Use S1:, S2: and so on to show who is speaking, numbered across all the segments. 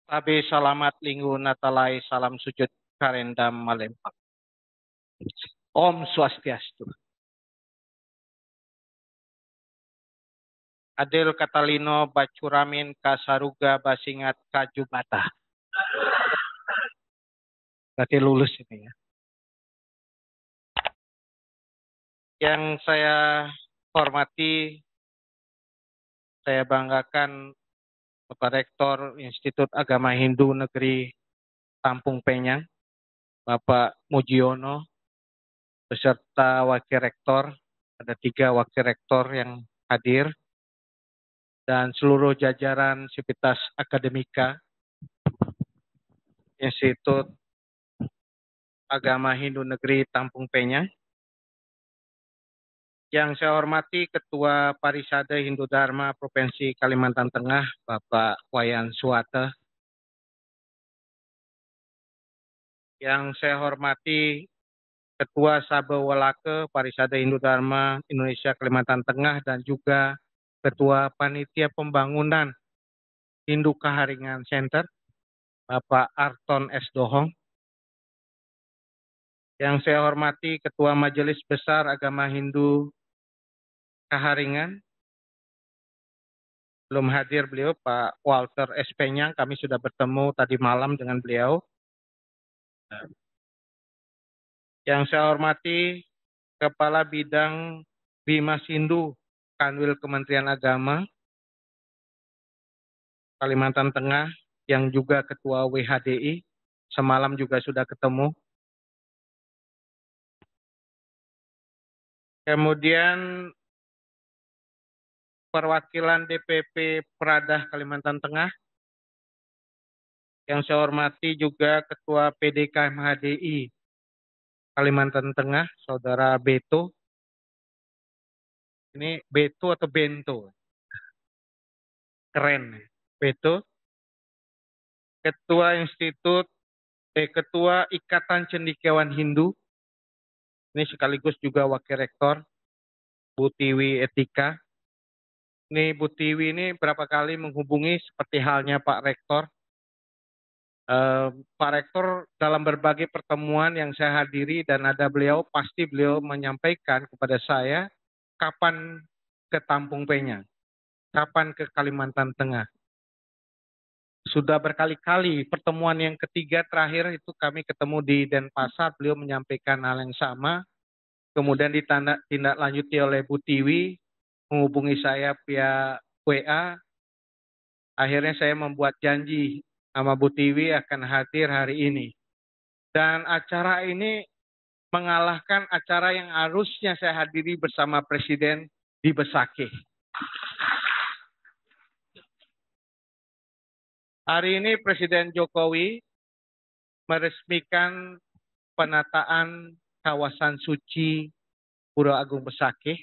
S1: Tabe salamat linggu natalai salam sujud karendam malempak. Om Swastiastu. Adil Katalino Bacuramin Kasaruga Basingat Kajubata. Berarti lulus ini ya. Yang saya hormati, saya banggakan Bapak Rektor Institut Agama Hindu Negeri Tampung Penyang, Bapak Mujiono, beserta Wakil Rektor, ada 3 Wakil Rektor yang hadir, dan seluruh jajaran Sivitas Akademika Institut Agama Hindu Negeri Tampung Penyang. Yang saya hormati Ketua Parisade Hindu Dharma Provinsi Kalimantan Tengah, Bapak Wayan Suwate. Yang saya hormati Ketua Sabe Walake Parisade Hindu Dharma Indonesia Kalimantan Tengah dan juga Ketua Panitia Pembangunan Hindu Kaharingan Center, Bapak Arton S. Dohong. Yang saya hormati Ketua Majelis Besar Agama Hindu Kaharingan, belum hadir beliau, Pak Walter S. Penyang. Kami sudah bertemu tadi malam dengan beliau. Yang saya hormati Kepala Bidang Bimas Hindu Kanwil Kementerian Agama Kalimantan Tengah, yang juga Ketua WHDI, semalam juga sudah ketemu. Kemudian perwakilan DPP Pradah Kalimantan Tengah, yang saya hormati juga Ketua PDK MHDI Kalimantan Tengah, Saudara Beto. Ini Beto atau Bento? Keren, Beto. Ketua Ikatan Cendekiawan Hindu, ini sekaligus juga Wakil Rektor, Bu Tiwi Etika. Ini Bu Tiwi ini berapa kali menghubungi seperti halnya Pak Rektor. Pak Rektor dalam berbagai pertemuan yang saya hadiri dan ada beliau, pasti beliau menyampaikan kepada saya kapan ke Tampung Penyang, kapan ke Kalimantan Tengah. Sudah berkali-kali, pertemuan yang ketiga terakhir itu kami ketemu di Denpasar, beliau menyampaikan hal yang sama. Kemudian ditindaklanjuti oleh Bu Tiwi, menghubungi saya via WA. Akhirnya saya membuat janji sama Bu Tiwi akan hadir hari ini. Dan acara ini mengalahkan acara yang harusnya saya hadiri bersama Presiden di Besakih. Hari ini Presiden Jokowi meresmikan penataan kawasan suci Pura Agung Besakih,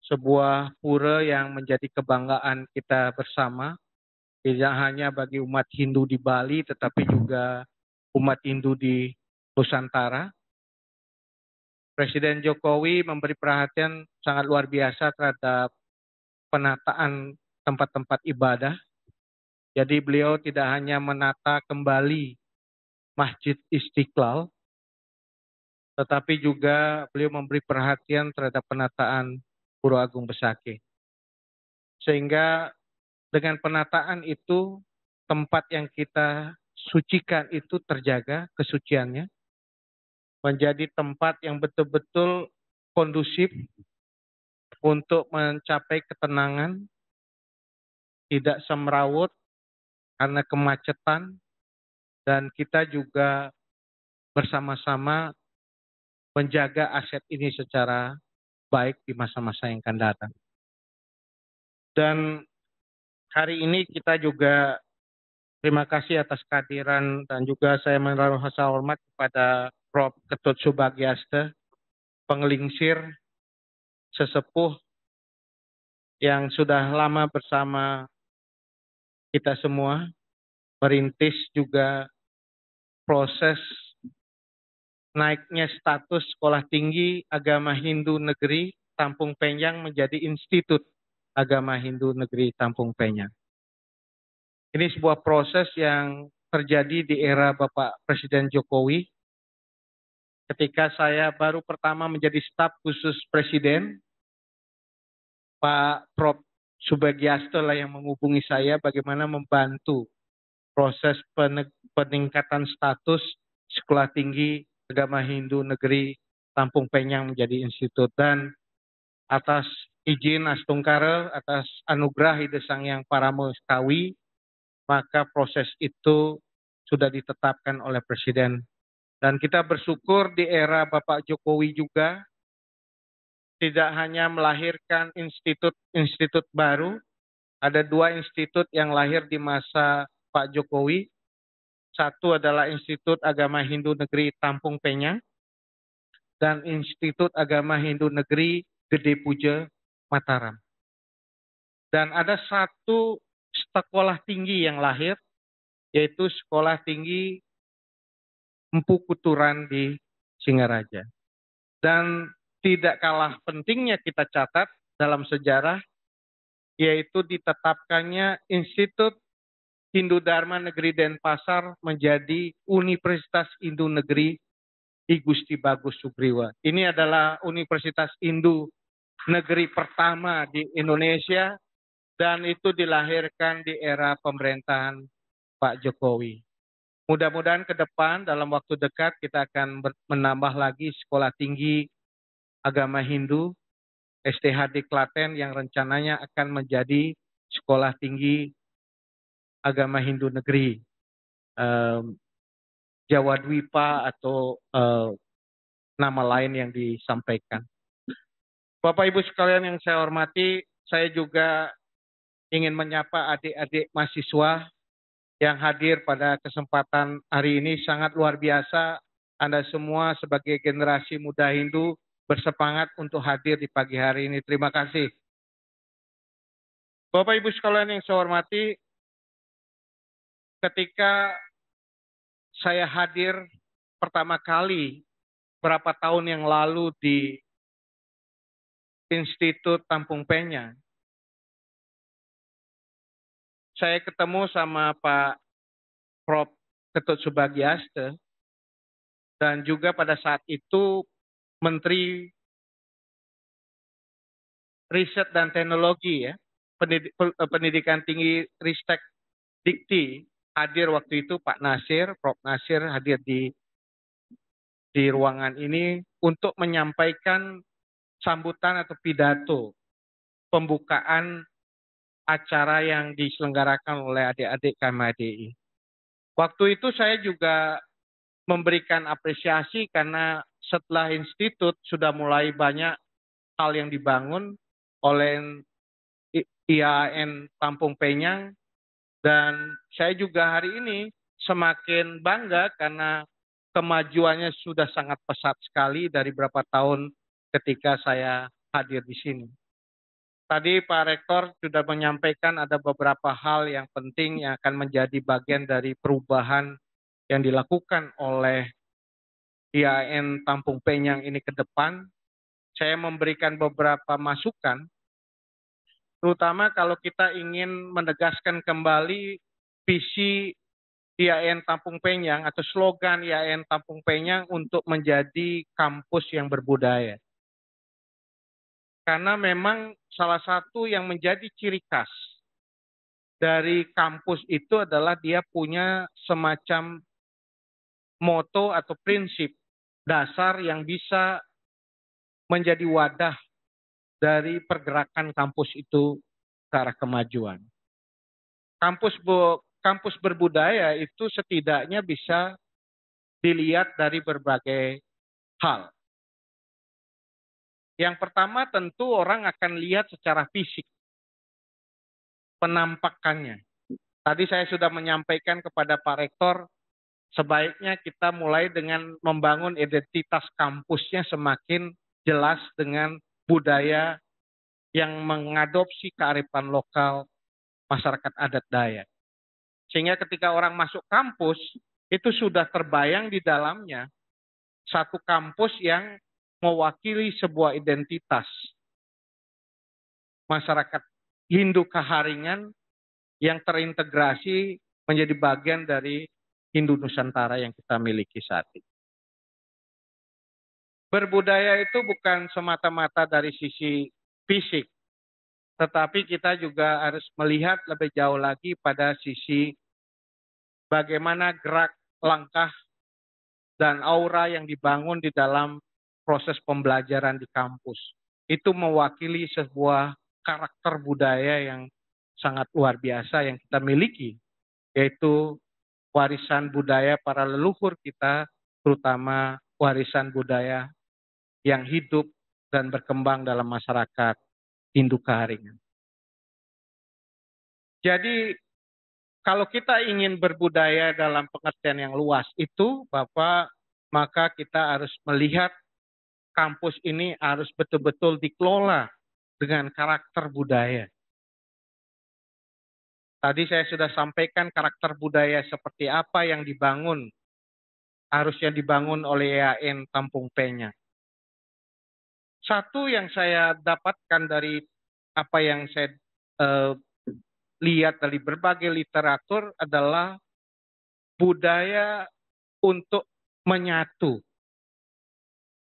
S1: sebuah pura yang menjadi kebanggaan kita bersama, tidak hanya bagi umat Hindu di Bali, tetapi juga umat Hindu di Nusantara. Presiden Jokowi memberi perhatian sangat luar biasa terhadap penataan tempat-tempat ibadah. Jadi beliau tidak hanya menata kembali Masjid Istiqlal, tetapi juga beliau memberi perhatian terhadap penataan Pura Agung Besakih. Sehingga dengan penataan itu, tempat yang kita sucikan itu terjaga kesuciannya, menjadi tempat yang betul-betul kondusif untuk mencapai ketenangan, tidak semrawut karena kemacetan, dan kita juga bersama-sama menjaga aset ini secara baik di masa-masa yang akan datang. Dan hari ini kita juga terima kasih atas kehadiran dan juga saya menaruh rasa hormat kepada Prof. Ketut Subagyaste, penglingsir sesepuh yang sudah lama bersama kita semua, merintis juga proses naiknya status Sekolah Tinggi Agama Hindu Negeri Tampung Penyang menjadi Institut Agama Hindu Negeri Tampung Penyang. Ini sebuah proses yang terjadi di era Bapak Presiden Jokowi. Ketika saya baru pertama menjadi staf khusus Presiden, Pak Prof. Subagiasto lah yang menghubungi saya bagaimana membantu proses peningkatan status Sekolah Tinggi Agama Hindu Negeri Tampung Penyang menjadi institut. Dan atas izin Astungkara, atas anugerah Ide Sang Yang Paramo Kawi, maka proses itu sudah ditetapkan oleh Presiden. Dan kita bersyukur di era Bapak Jokowi juga tidak hanya melahirkan institut-institut baru, ada 2 institut yang lahir di masa Pak Jokowi. Satu adalah Institut Agama Hindu Negeri Tampung Penyang dan Institut Agama Hindu Negeri Gede Puja Mataram. Dan ada satu sekolah tinggi yang lahir, yaitu Sekolah Tinggi Empu Kuturan di Singaraja. Dan tidak kalah pentingnya kita catat dalam sejarah, yaitu ditetapkannya Institut Hindu Dharma Negeri Denpasar menjadi Universitas Hindu Negeri I Gusti Bagus Sugriwa. Ini adalah Universitas Hindu Negeri pertama di Indonesia dan itu dilahirkan di era pemerintahan Pak Jokowi. Mudah-mudahan ke depan dalam waktu dekat kita akan menambah lagi sekolah tinggi agama Hindu STHD Klaten yang rencananya akan menjadi sekolah tinggi agama Hindu Negeri Jawa Dwipa atau nama lain yang disampaikan. Bapak Ibu sekalian yang saya hormati, saya juga ingin menyapa adik-adik mahasiswa yang hadir pada kesempatan hari ini. Sangat luar biasa Anda semua sebagai generasi muda Hindu bersemangat untuk hadir di pagi hari ini. Terima kasih. Bapak Ibu sekalian yang saya hormati, ketika saya hadir pertama kali berapa tahun yang lalu di Institut Tampung Penyang, saya ketemu sama Pak Prof. Ketut Subagiasto dan juga pada saat itu Menteri Riset dan Teknologi ya, Pendidikan Tinggi Ristek Dikti hadir waktu itu, Pak Nasir, Prof. Nasir hadir di ruangan ini untuk menyampaikan sambutan atau pidato pembukaan acara yang diselenggarakan oleh adik-adik KMADI. Waktu itu saya juga memberikan apresiasi karena setelah institut sudah mulai banyak hal yang dibangun oleh IAIN Tampung Penyang, dan saya juga hari ini semakin bangga karena kemajuannya sudah sangat pesat sekali dari beberapa tahun ketika saya hadir di sini. Tadi Pak Rektor sudah menyampaikan ada beberapa hal yang penting yang akan menjadi bagian dari perubahan yang dilakukan oleh IAIN Tampung Penyang ini ke depan. Saya memberikan beberapa masukan, terutama kalau kita ingin menegaskan kembali visi IAIN Tampung Penyang atau slogan IAIN Tampung Penyang untuk menjadi kampus yang berbudaya. Karena memang salah satu yang menjadi ciri khas dari kampus itu adalah dia punya semacam moto atau prinsip dasar yang bisa menjadi wadah dari pergerakan kampus itu ke arah kemajuan. Kampus berbudaya itu setidaknya bisa dilihat dari berbagai hal. Yang pertama tentu orang akan lihat secara fisik, penampakannya. Tadi saya sudah menyampaikan kepada Pak Rektor, sebaiknya kita mulai dengan membangun identitas kampusnya semakin jelas dengan budaya yang mengadopsi kearifan lokal masyarakat adat Dayak. Sehingga ketika orang masuk kampus, itu sudah terbayang di dalamnya satu kampus yang mewakili sebuah identitas masyarakat Hindu Kaharingan yang terintegrasi menjadi bagian dari Hindu Nusantara yang kita miliki saat ini. Berbudaya itu bukan semata-mata dari sisi fisik, tetapi kita juga harus melihat lebih jauh lagi pada sisi bagaimana gerak, langkah, dan aura yang dibangun di dalam proses pembelajaran di kampus. Itu mewakili sebuah karakter budaya yang sangat luar biasa yang kita miliki, yaitu warisan budaya para leluhur kita, terutama warisan budaya yang hidup dan berkembang dalam masyarakat Hindu Kaharingan. Jadi kalau kita ingin berbudaya dalam pengertian yang luas itu, Bapak, maka kita harus melihat kampus ini harus betul-betul dikelola dengan karakter budaya. Tadi saya sudah sampaikan karakter budaya seperti apa yang dibangun, harusnya dibangun oleh EAN Kampung Penyang. Satu yang saya dapatkan dari apa yang saya lihat dari berbagai literatur adalah budaya untuk menyatu.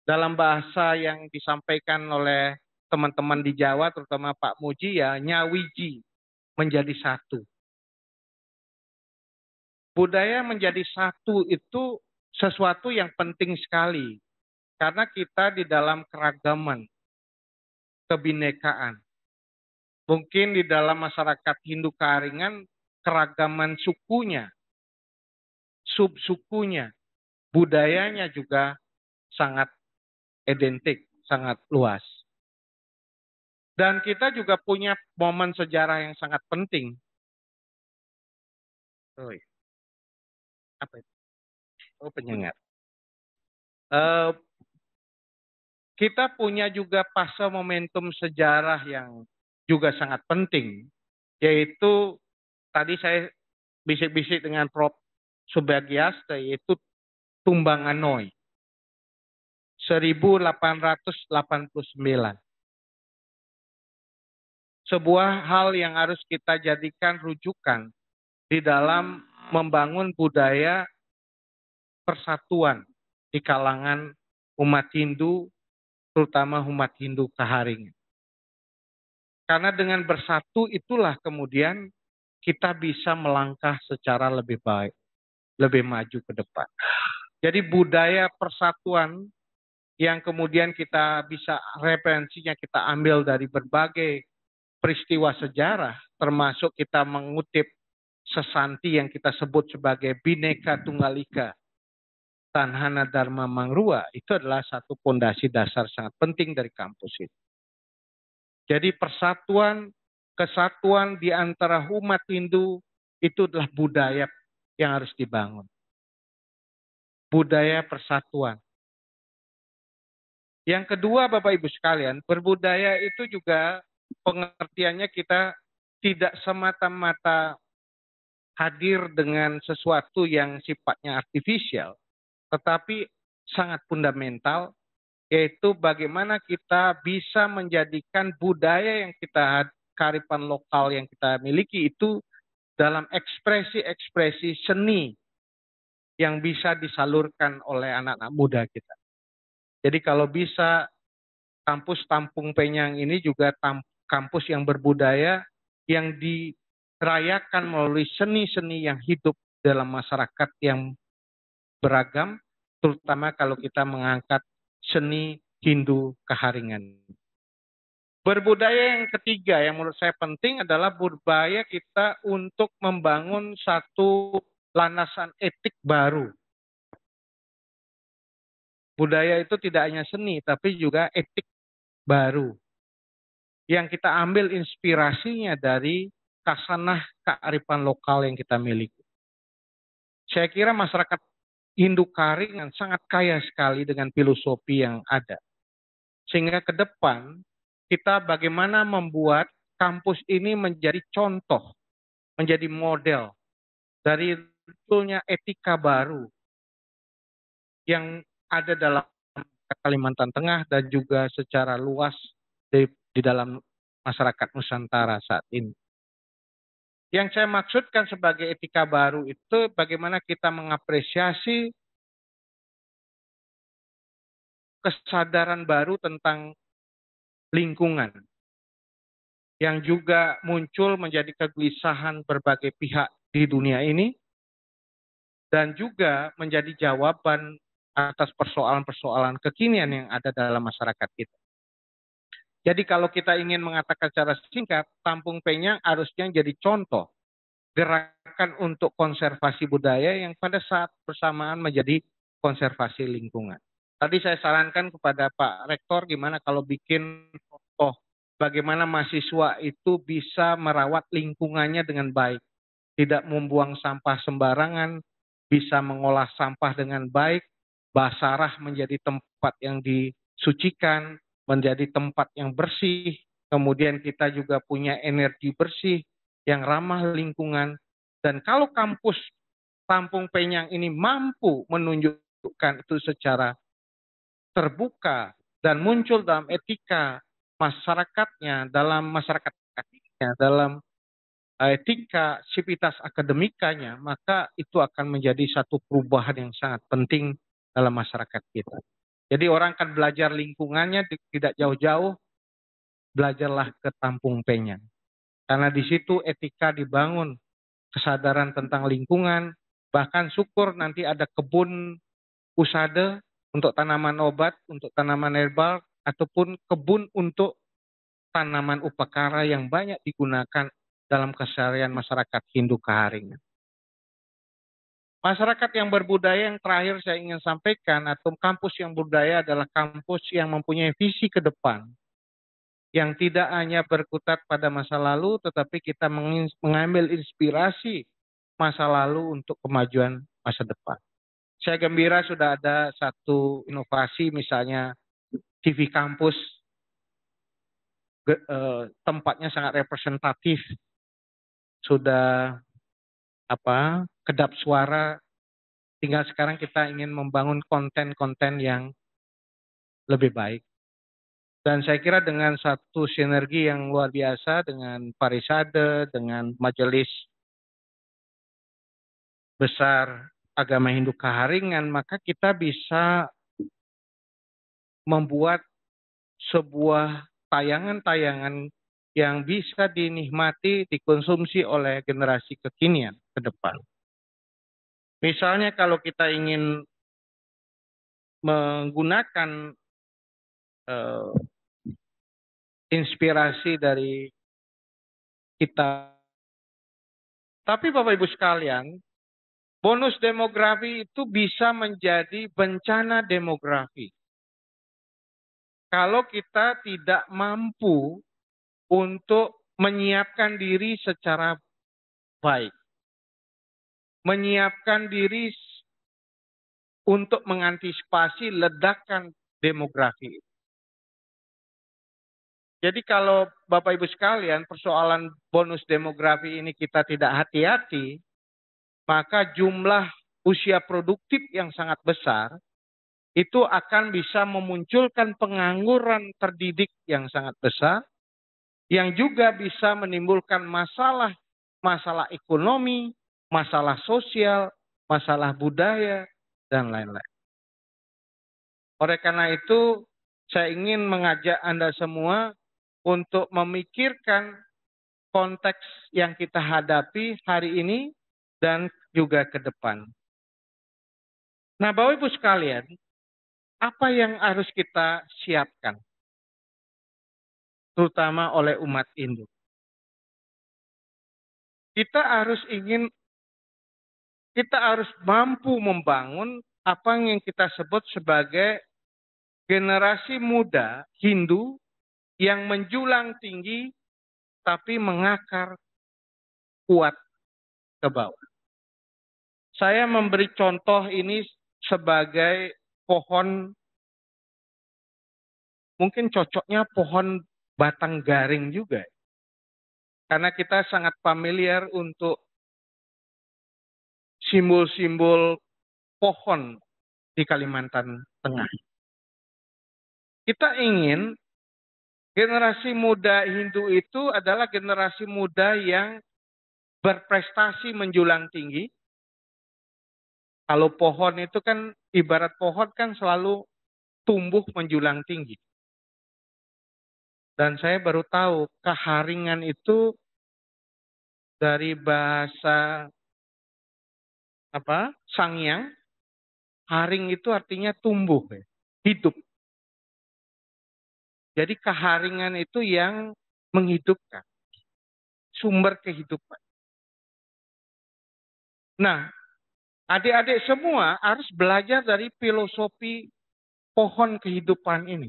S1: Dalam bahasa yang disampaikan oleh teman-teman di Jawa, terutama Pak Muji, ya nyawiji, menjadi satu. Budaya menjadi satu itu sesuatu yang penting sekali. Karena kita di dalam keragaman, kebinekaan. Mungkin di dalam masyarakat Hindu Kaharingan, keragaman sukunya, subsukunya, budayanya juga sangat identik, sangat luas. Dan kita juga punya momen sejarah yang sangat penting. Apa itu? Oh, penyengat. Kita punya juga fase momentum sejarah yang juga sangat penting, yaitu tadi saya bisik-bisik dengan Prof. Subagyasta, yaitu Tumbangan Noi 1889. Sebuah hal yang harus kita jadikan rujukan di dalam membangun budaya persatuan di kalangan umat Hindu, terutama umat Hindu Kaharingan. Karena dengan bersatu itulah kemudian kita bisa melangkah secara lebih baik, lebih maju ke depan. Jadi budaya persatuan yang kemudian kita bisa referensinya kita ambil dari berbagai peristiwa sejarah, termasuk kita mengutip sesanti yang kita sebut sebagai Bhinneka Tunggal Ika Tanhana Dharma Mangrua, itu adalah satu fondasi dasar sangat penting dari kampus ini. Jadi persatuan, kesatuan di antara umat Hindu itu adalah budaya yang harus dibangun. Budaya persatuan. Yang kedua, Bapak Ibu sekalian, berbudaya itu juga pengertiannya kita tidak semata-mata hadir dengan sesuatu yang sifatnya artifisial, tetapi sangat fundamental, yaitu bagaimana kita bisa menjadikan budaya yang kita, kearifan lokal yang kita miliki itu dalam ekspresi-ekspresi seni yang bisa disalurkan oleh anak-anak muda kita. Jadi kalau bisa kampus Kampung Penyang ini juga kampus yang berbudaya yang dirayakan melalui seni-seni yang hidup dalam masyarakat yang beragam, terutama kalau kita mengangkat seni Hindu Kaharingan. Berbudaya yang ketiga yang menurut saya penting adalah budaya kita untuk membangun satu landasan etik baru. Budaya itu tidak hanya seni, tapi juga etik baru. Yang kita ambil inspirasinya dari kasanah kearifan lokal yang kita miliki. Saya kira masyarakat Hindu Kaharingan sangat kaya sekali dengan filosofi yang ada. Sehingga ke depan kita bagaimana membuat kampus ini menjadi contoh, menjadi model dari munculnya etika baru yang ada dalam Kalimantan Tengah dan juga secara luas di dalam masyarakat Nusantara saat ini. Yang saya maksudkan sebagai etika baru itu bagaimana kita mengapresiasi kesadaran baru tentang lingkungan yang juga muncul menjadi kegelisahan berbagai pihak di dunia ini dan juga menjadi jawaban atas persoalan-persoalan kekinian yang ada dalam masyarakat kita. Jadi kalau kita ingin mengatakan secara singkat, Tampung Penyang harusnya jadi contoh gerakan untuk konservasi budaya yang pada saat bersamaan menjadi konservasi lingkungan. Tadi saya sarankan kepada Pak Rektor gimana kalau bikin contoh bagaimana mahasiswa itu bisa merawat lingkungannya dengan baik, tidak membuang sampah sembarangan, bisa mengolah sampah dengan baik, basarah menjadi tempat yang disucikan, menjadi tempat yang bersih, kemudian kita juga punya energi bersih yang ramah lingkungan. Dan kalau kampus Tampung Penyang ini mampu menunjukkan itu secara terbuka dan muncul dalam etika masyarakatnya, dalam masyarakat akademiknya, dalam etika sivitas akademikanya, maka itu akan menjadi satu perubahan yang sangat penting dalam masyarakat kita. Jadi orang akan belajar lingkungannya tidak jauh-jauh, belajarlah ke Tampung Penyang. Karena di situ etika dibangun, kesadaran tentang lingkungan, bahkan syukur nanti ada kebun usada untuk tanaman obat, untuk tanaman herbal, ataupun kebun untuk tanaman upakara yang banyak digunakan dalam keseharian masyarakat Hindu Kaharingan. Masyarakat yang berbudaya yang terakhir saya ingin sampaikan, atau kampus yang berbudaya adalah kampus yang mempunyai visi ke depan, yang tidak hanya berkutat pada masa lalu, tetapi kita mengambil inspirasi masa lalu untuk kemajuan masa depan. Saya gembira sudah ada satu inovasi, misalnya TV kampus, tempatnya sangat representatif, sudah kedap suara, tinggal sekarang kita ingin membangun konten-konten yang lebih baik. Dan saya kira dengan satu sinergi yang luar biasa dengan Parisade, dengan Majelis Besar Agama Hindu Kaharingan, maka kita bisa membuat sebuah tayangan-tayangan yang bisa dinikmati, dikonsumsi oleh generasi kekinian ke depan. Misalnya kalau kita ingin menggunakan inspirasi dari kita. Tapi Bapak Ibu sekalian, bonus demografi itu bisa menjadi bencana demografi. Kalau kita tidak mampu untuk menyiapkan diri secara baik. Menyiapkan diri untuk mengantisipasi ledakan demografi. Jadi kalau Bapak Ibu sekalian persoalan bonus demografi ini kita tidak hati-hati, maka jumlah usia produktif yang sangat besar itu akan bisa memunculkan pengangguran terdidik yang sangat besar, yang juga bisa menimbulkan masalah ekonomi, masalah sosial, masalah budaya, dan lain-lain. Oleh karena itu, saya ingin mengajak Anda semua untuk memikirkan konteks yang kita hadapi hari ini dan juga ke depan. Nah, Bapak Ibu sekalian, apa yang harus kita siapkan? Terutama oleh umat Hindu. Kita harus mampu membangun apa yang kita sebut sebagai generasi muda Hindu yang menjulang tinggi tapi mengakar kuat ke bawah. Saya memberi contoh ini sebagai pohon, mungkin cocoknya pohon batang garing juga. Karena kita sangat familiar untuk simbol-simbol pohon di Kalimantan Tengah. Kita ingin generasi muda Hindu itu adalah generasi muda yang berprestasi menjulang tinggi. Kalau pohon itu kan, ibarat pohon kan selalu tumbuh menjulang tinggi. Dan saya baru tahu keharingan itu dari bahasa Sangyang, haring itu artinya tumbuh, hidup. Jadi keharingan itu yang menghidupkan, sumber kehidupan. Nah, adik-adik semua harus belajar dari filosofi pohon kehidupan ini.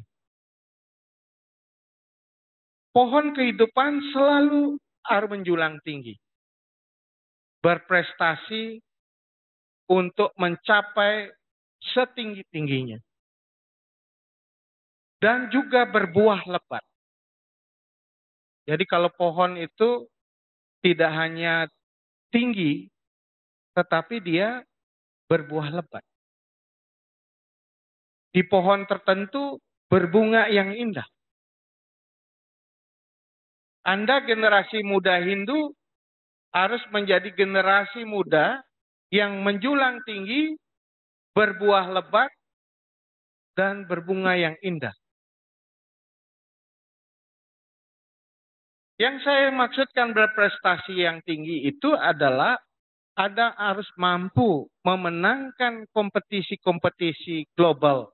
S1: Pohon kehidupan selalu harus menjulang tinggi. Berprestasi untuk mencapai setinggi-tingginya. Dan juga berbuah lebat. Jadi kalau pohon itu tidak hanya tinggi, tetapi dia berbuah lebat. Di pohon tertentu berbunga yang indah. Anda generasi muda Hindu harus menjadi generasi muda yang menjulang tinggi, berbuah lebat, dan berbunga yang indah. Yang saya maksudkan berprestasi yang tinggi itu adalah Anda harus mampu memenangkan kompetisi-kompetisi global.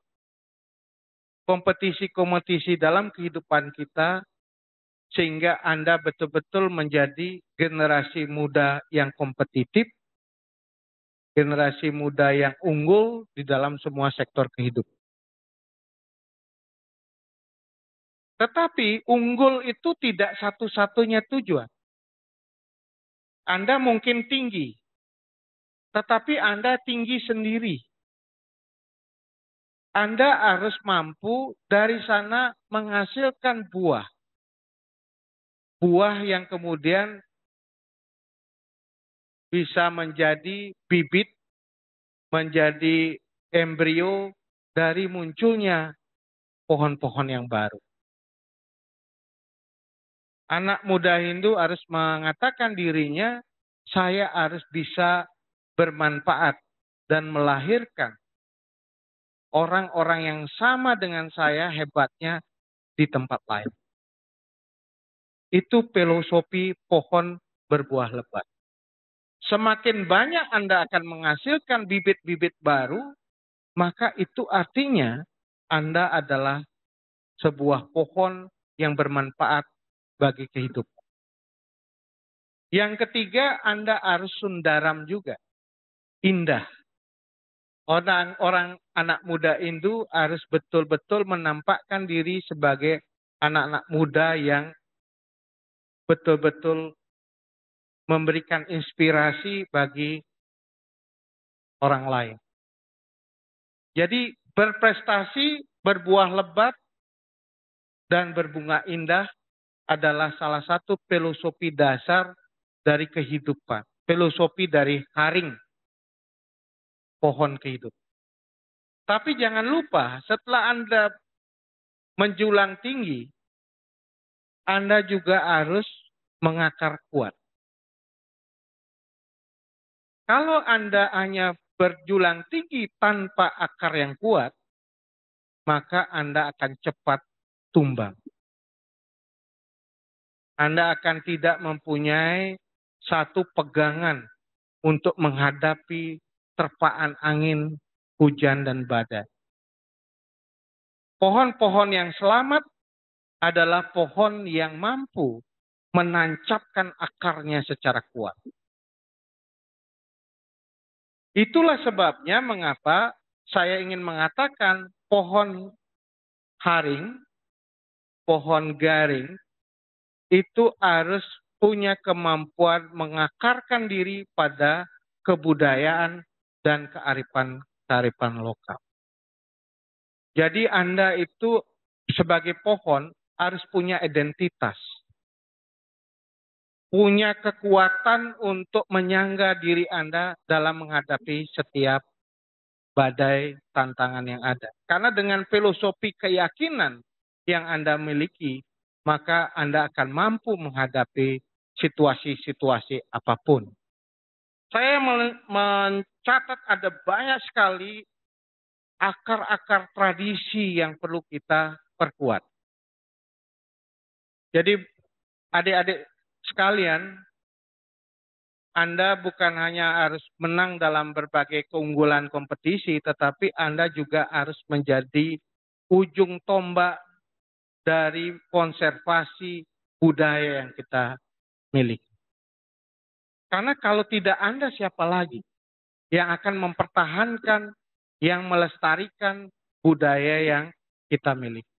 S1: Kompetisi-kompetisi dalam kehidupan kita, sehingga Anda betul-betul menjadi generasi muda yang kompetitif, generasi muda yang unggul di dalam semua sektor kehidupan. Tetapi unggul itu tidak satu-satunya tujuan. Anda mungkin tinggi, tetapi Anda tinggi sendiri. Anda harus mampu dari sana menghasilkan buah. Buah yang kemudian bisa menjadi bibit, menjadi embrio dari munculnya pohon-pohon yang baru. Anak muda Hindu harus mengatakan dirinya, saya harus bisa bermanfaat dan melahirkan orang-orang yang sama dengan saya hebatnya di tempat lain. Itu filosofi pohon berbuah lebat. Semakin banyak Anda akan menghasilkan bibit-bibit baru, maka itu artinya Anda adalah sebuah pohon yang bermanfaat bagi kehidupan. Yang ketiga, Anda harus sundaram juga. Indah. Orang-orang anak muda Hindu harus betul-betul menampakkan diri sebagai anak-anak muda yang betul-betul memberikan inspirasi bagi orang lain. Jadi berprestasi, berbuah lebat, dan berbunga indah adalah salah satu filosofi dasar dari kehidupan. Filosofi dari haring, pohon kehidupan. Tapi jangan lupa, setelah Anda menjulang tinggi, Anda juga harus mengakar kuat. Kalau Anda hanya berjulang tinggi tanpa akar yang kuat, maka Anda akan cepat tumbang. Anda akan tidak mempunyai satu pegangan untuk menghadapi terpaan angin, hujan, dan badai. Pohon-pohon yang selamat adalah pohon yang mampu menancapkan akarnya secara kuat. Itulah sebabnya mengapa saya ingin mengatakan pohon haring, pohon garing, itu harus punya kemampuan mengakarkan diri pada kebudayaan dan kearifan lokal. Jadi Anda itu sebagai pohon harus punya identitas. Punya kekuatan untuk menyangga diri Anda dalam menghadapi setiap badai tantangan yang ada. Karena dengan filosofi keyakinan yang Anda miliki, maka Anda akan mampu menghadapi situasi-situasi apapun. Saya mencatat ada banyak sekali akar-akar tradisi yang perlu kita perkuat. Jadi adik-adik sekalian, Anda bukan hanya harus menang dalam berbagai keunggulan kompetisi, tetapi Anda juga harus menjadi ujung tombak dari konservasi budaya yang kita miliki. Karena kalau tidak Anda, siapa lagi yang akan mempertahankan, yang melestarikan budaya yang kita miliki?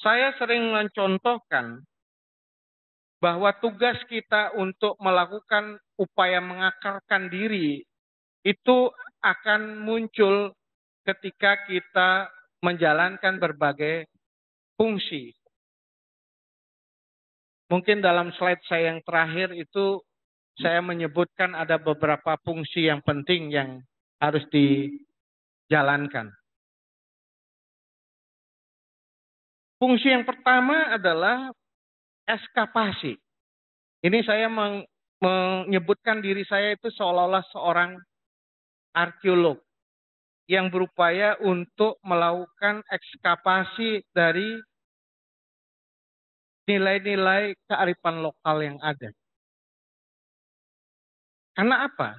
S1: Saya sering mencontohkan bahwa tugas kita untuk melakukan upaya mengakarkan diri itu akan muncul ketika kita menjalankan berbagai fungsi. Mungkin dalam slide saya yang terakhir itu saya menyebutkan ada beberapa fungsi yang penting yang harus dijalankan. Fungsi yang pertama adalah eskapasi. Ini saya menyebutkan diri saya itu seolah-olah seorang arkeolog yang berupaya untuk melakukan ekskavasi dari nilai-nilai kearifan lokal yang ada. Karena apa?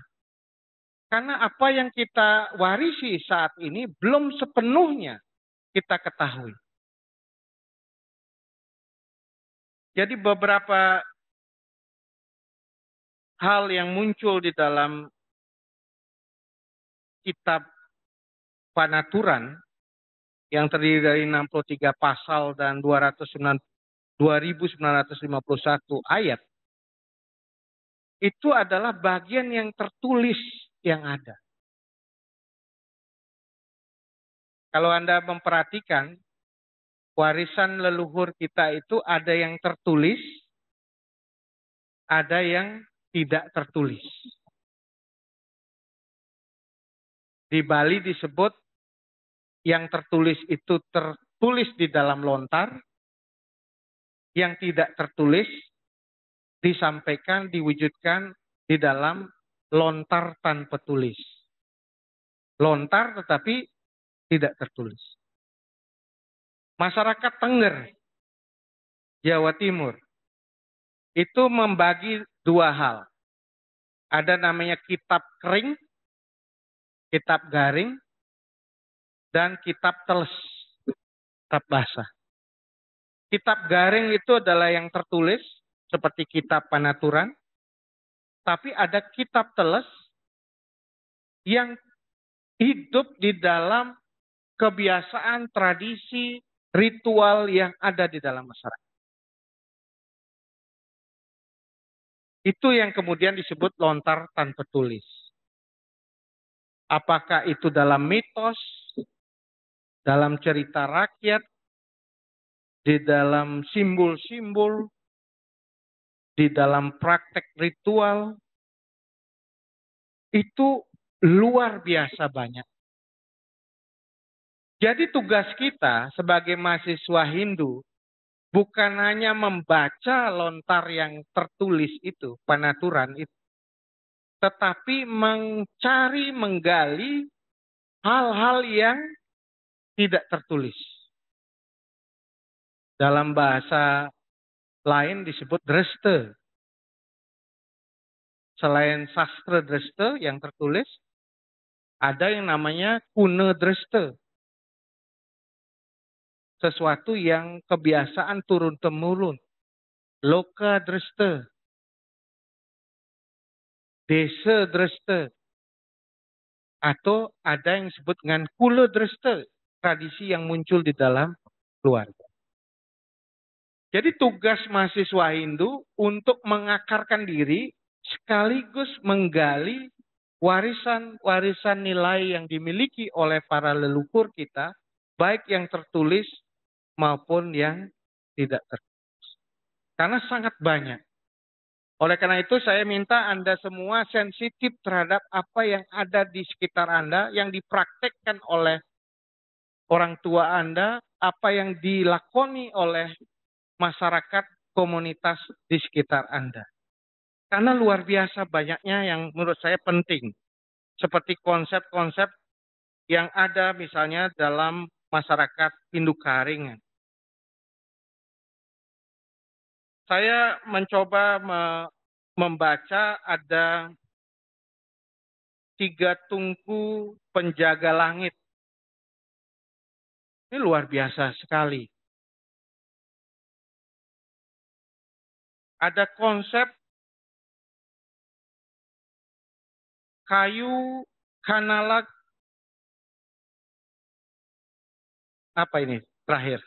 S1: Karena apa yang kita warisi saat ini belum sepenuhnya kita ketahui. Jadi beberapa hal yang muncul di dalam kitab Panaturan yang terdiri dari 63 pasal dan 2951 ayat, itu adalah bagian yang tertulis yang ada. Kalau Anda memperhatikan, warisan leluhur kita itu ada yang tertulis, ada yang tidak tertulis. Di Bali disebut yang tertulis itu tertulis di dalam lontar, yang tidak tertulis disampaikan, diwujudkan di dalam lontar tanpa tulis. Lontar tetapi tidak tertulis. Masyarakat Tengger, Jawa Timur, itu membagi dua hal. Ada namanya kitab kering, kitab garing, dan kitab teles, kitab basah. Kitab garing itu adalah yang tertulis, seperti kitab Panaturan, tapi ada kitab teles yang hidup di dalam kebiasaan, tradisi, ritual yang ada di dalam masyarakat. Itu yang kemudian disebut lontar tanpa tulis. Apakah itu dalam mitos, dalam cerita rakyat, di dalam simbol-simbol, di dalam praktek ritual, itu luar biasa banyak. Jadi tugas kita sebagai mahasiswa Hindu bukan hanya membaca lontar yang tertulis itu, Panaturan itu, tetapi mencari, menggali hal-hal yang tidak tertulis. Dalam bahasa lain disebut dreste. Selain sastra dreste yang tertulis, ada yang namanya kune dreste. Sesuatu yang kebiasaan turun-temurun. Loka dreste. Desa dreste. Atau ada yang disebut dengan kula dreste. Tradisi yang muncul di dalam keluarga. Jadi tugas mahasiswa Hindu untuk mengakarkan diri sekaligus menggali warisan-warisan nilai yang dimiliki oleh para leluhur kita, baik yang tertulis maupun yang tidak tertulis. Karena sangat banyak. Oleh karena itu saya minta Anda semua sensitif terhadap apa yang ada di sekitar Anda, yang dipraktekkan oleh orang tua Anda, apa yang dilakoni oleh masyarakat komunitas di sekitar Anda. Karena luar biasa banyaknya yang menurut saya penting. Seperti konsep-konsep yang ada misalnya dalam masyarakat Hindu Karingan. Saya mencoba membaca ada 3 tungku penjaga langit. Ini luar biasa sekali. Ada konsep kayu kanalak, apa ini terakhir?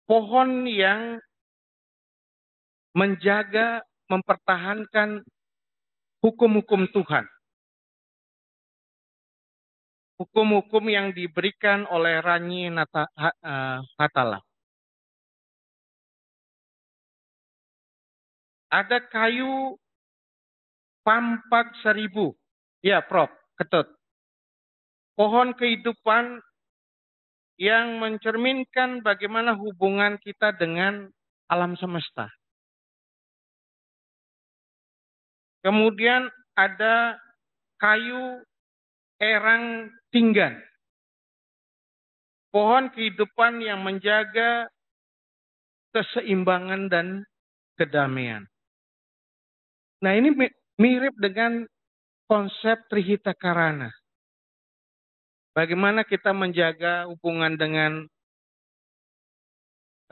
S1: Pohon yang menjaga, mempertahankan hukum-hukum Tuhan. Hukum-hukum yang diberikan oleh Ranyi Hatala. Ada kayu pampak 1000. Ya, Prof. Ketut. Pohon kehidupan yang mencerminkan bagaimana hubungan kita dengan alam semesta. Kemudian ada kayu erang tinggan. Pohon kehidupan yang menjaga keseimbangan dan kedamaian. Nah, ini mirip dengan konsep Trihita Karana. Bagaimana kita menjaga hubungan dengan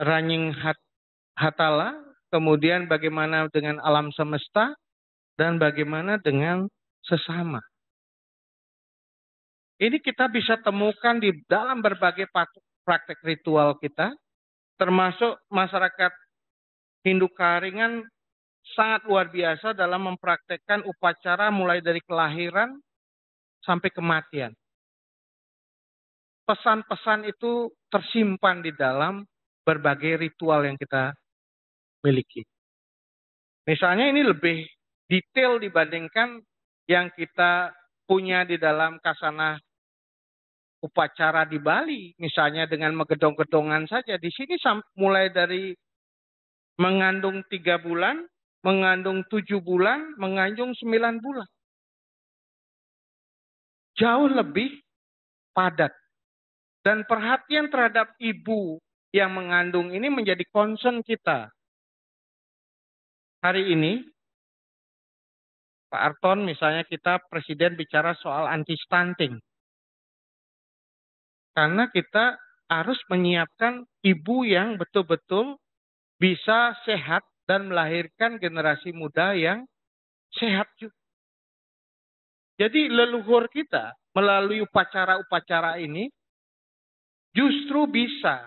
S1: Ranying Hatala, kemudian bagaimana dengan alam semesta, dan bagaimana dengan sesama. Ini kita bisa temukan di dalam berbagai praktek ritual kita, termasuk masyarakat Hindu Karingan sangat luar biasa dalam mempraktekkan upacara mulai dari kelahiran sampai kematian. Pesan-pesan itu tersimpan di dalam berbagai ritual yang kita miliki. Misalnya ini lebih detail dibandingkan yang kita punya di dalam kasana upacara di Bali. Misalnya dengan megedong-gedongan saja. Di sini mulai dari mengandung 3 bulan, mengandung 7 bulan, mengandung 9 bulan. Jauh lebih padat. Dan perhatian terhadap ibu yang mengandung ini menjadi concern kita. Hari ini, Pak Arton misalnya kita presiden bicara soal anti-stunting. Karena kita harus menyiapkan ibu yang betul-betul bisa sehat dan melahirkan generasi muda yang sehat juga. Jadi leluhur kita melalui upacara-upacara ini justru bisa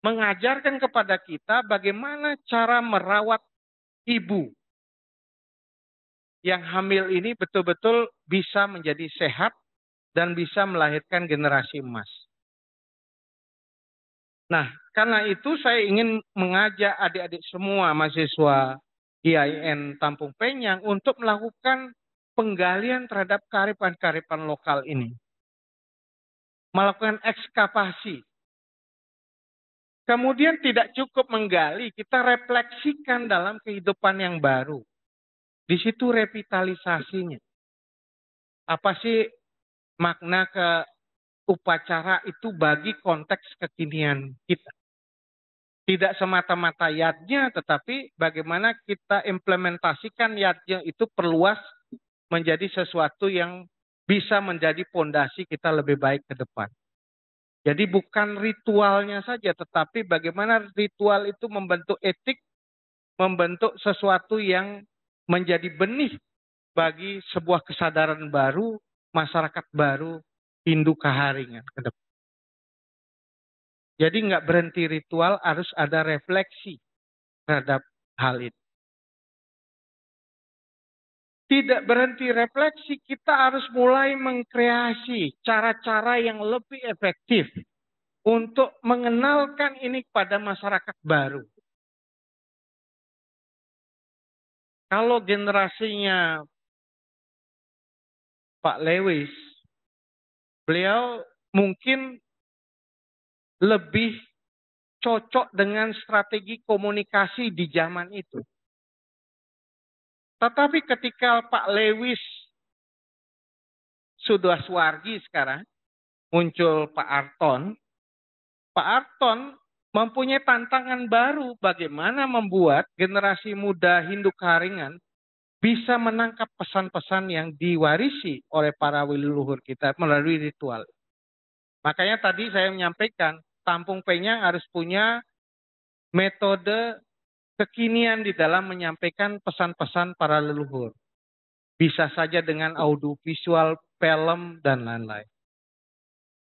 S1: mengajarkan kepada kita bagaimana cara merawat ibu yang hamil ini betul-betul bisa menjadi sehat dan bisa melahirkan generasi emas. Nah, karena itu saya ingin mengajak adik-adik semua mahasiswa IAIN Tampung Penyang untuk melakukan penggalian terhadap kearifan-kearifan lokal ini. Melakukan ekskavasi. Kemudian tidak cukup menggali, kita refleksikan dalam kehidupan yang baru. Di situ revitalisasinya. Apa sih makna ke upacara itu bagi konteks kekinian kita? Tidak semata-mata yadnya, tetapi bagaimana kita implementasikan yadnya itu perluas menjadi sesuatu yang bisa menjadi fondasi kita lebih baik ke depan. Jadi bukan ritualnya saja, tetapi bagaimana ritual itu membentuk etik, membentuk sesuatu yang menjadi benih bagi sebuah kesadaran baru, masyarakat baru, Hindu Kaharingan ke depan. Jadi nggak berhenti ritual, harus ada refleksi terhadap hal itu. Tidak berhenti refleksi, kita harus mulai mengkreasi cara-cara yang lebih efektif untuk mengenalkan ini kepada masyarakat baru. Kalau generasinya Pak Lewis, beliau mungkin lebih cocok dengan strategi komunikasi di zaman itu. Tetapi ketika Pak Lewis sudah suwargi sekarang, muncul Pak Arton. Pak Arton mempunyai tantangan baru bagaimana membuat generasi muda Hindu Kaharingan bisa menangkap pesan-pesan yang diwarisi oleh para leluhur kita melalui ritual. Makanya tadi saya menyampaikan, Tampung Penyang harus punya metode kekinian di dalam menyampaikan pesan-pesan para leluhur. Bisa saja dengan audiovisual, film, dan lain-lain.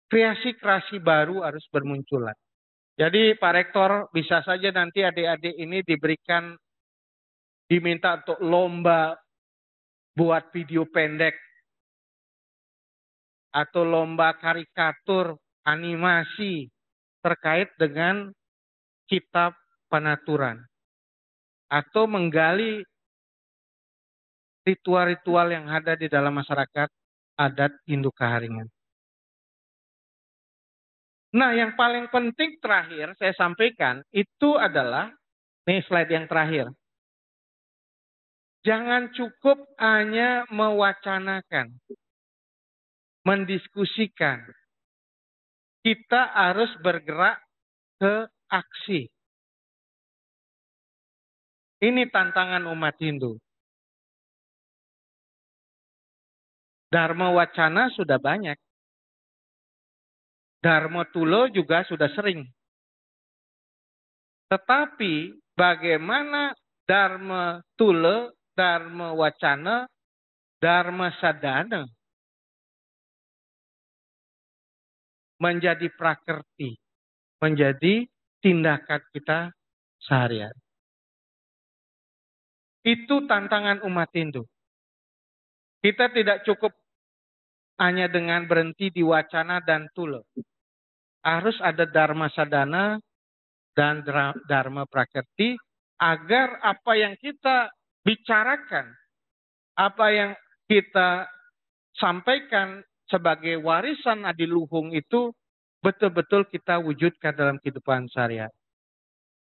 S1: Kreasi-kreasi baru harus bermunculan. Jadi Pak Rektor bisa saja nanti adik-adik ini diminta untuk lomba buat video pendek atau lomba karikatur animasi terkait dengan kitab penaturan atau menggali ritual-ritual yang ada di dalam masyarakat adat Hindu Kaharingan. Nah, yang paling penting terakhir saya sampaikan itu adalah, ini slide yang terakhir. Jangan cukup hanya mewacanakan, mendiskusikan. Kita harus bergerak ke aksi. Ini tantangan umat Hindu. Dharma wacana sudah banyak. Dharma tulo juga sudah sering. Tetapi bagaimana Dharma tulo, Dharma wacana, Dharma sadana menjadi prakerti, menjadi tindakan kita sehari-hari. Itu tantangan umat Hindu. Kita tidak cukup hanya dengan berhenti di wacana dan tulo. Harus ada dharma sadana dan dharma prakerti agar apa yang kita bicarakan, apa yang kita sampaikan sebagai warisan adiluhung itu betul-betul kita wujudkan dalam kehidupan sehari-hari.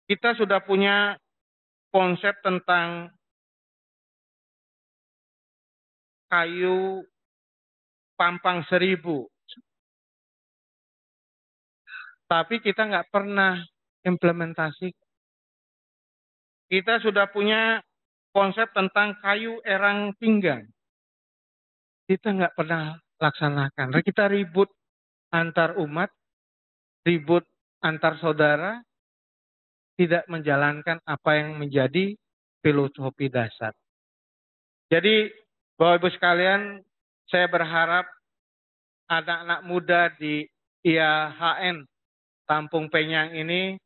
S1: Kita sudah punya konsep tentang kayu pampang 1000. Tapi kita nggak pernah implementasi. Kita sudah punya konsep tentang kayu erang pinggang. Kita nggak pernah laksanakan. Kita ribut antar umat, ribut antar saudara, tidak menjalankan apa yang menjadi filosofi dasar. Jadi, Bapak Ibu sekalian, saya berharap anak-anak muda di IAHN Tampung Penyang ini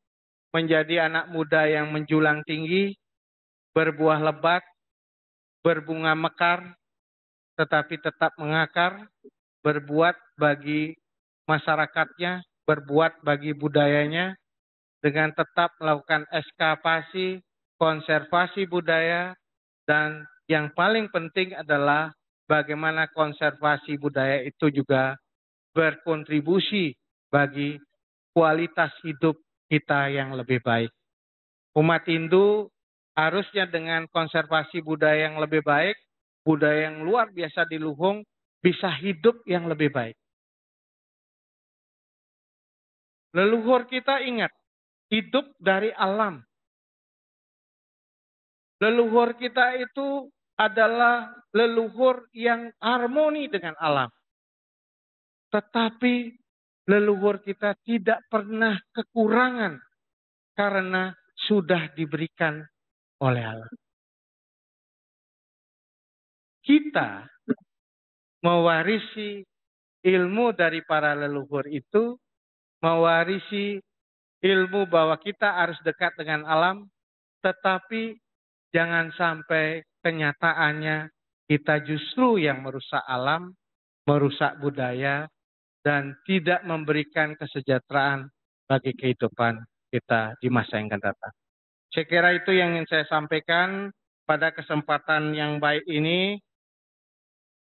S1: menjadi anak muda yang menjulang tinggi, berbuah lebat, berbunga mekar, tetapi tetap mengakar, berbuat bagi masyarakatnya, berbuat bagi budayanya, dengan tetap melakukan ekskavasi, konservasi budaya, dan yang paling penting adalah bagaimana konservasi budaya itu juga berkontribusi bagi kualitas hidup kita yang lebih baik. Umat Hindu harusnya dengan konservasi budaya yang lebih baik, budaya yang luar biasa diluhung, bisa hidup yang lebih baik. Leluhur kita ingat, hidup dari alam. Leluhur kita itu adalah leluhur yang harmoni dengan alam. Tetapi leluhur kita tidak pernah kekurangan karena sudah diberikan oleh Allah. Kita mewarisi ilmu dari para leluhur itu, mewarisi ilmu bahwa kita harus dekat dengan alam, tetapi jangan sampai kenyataannya kita justru yang merusak alam, merusak budaya, dan tidak memberikan kesejahteraan bagi kehidupan kita di masa yang akan datang. Saya kira itu yang ingin saya sampaikan pada kesempatan yang baik ini.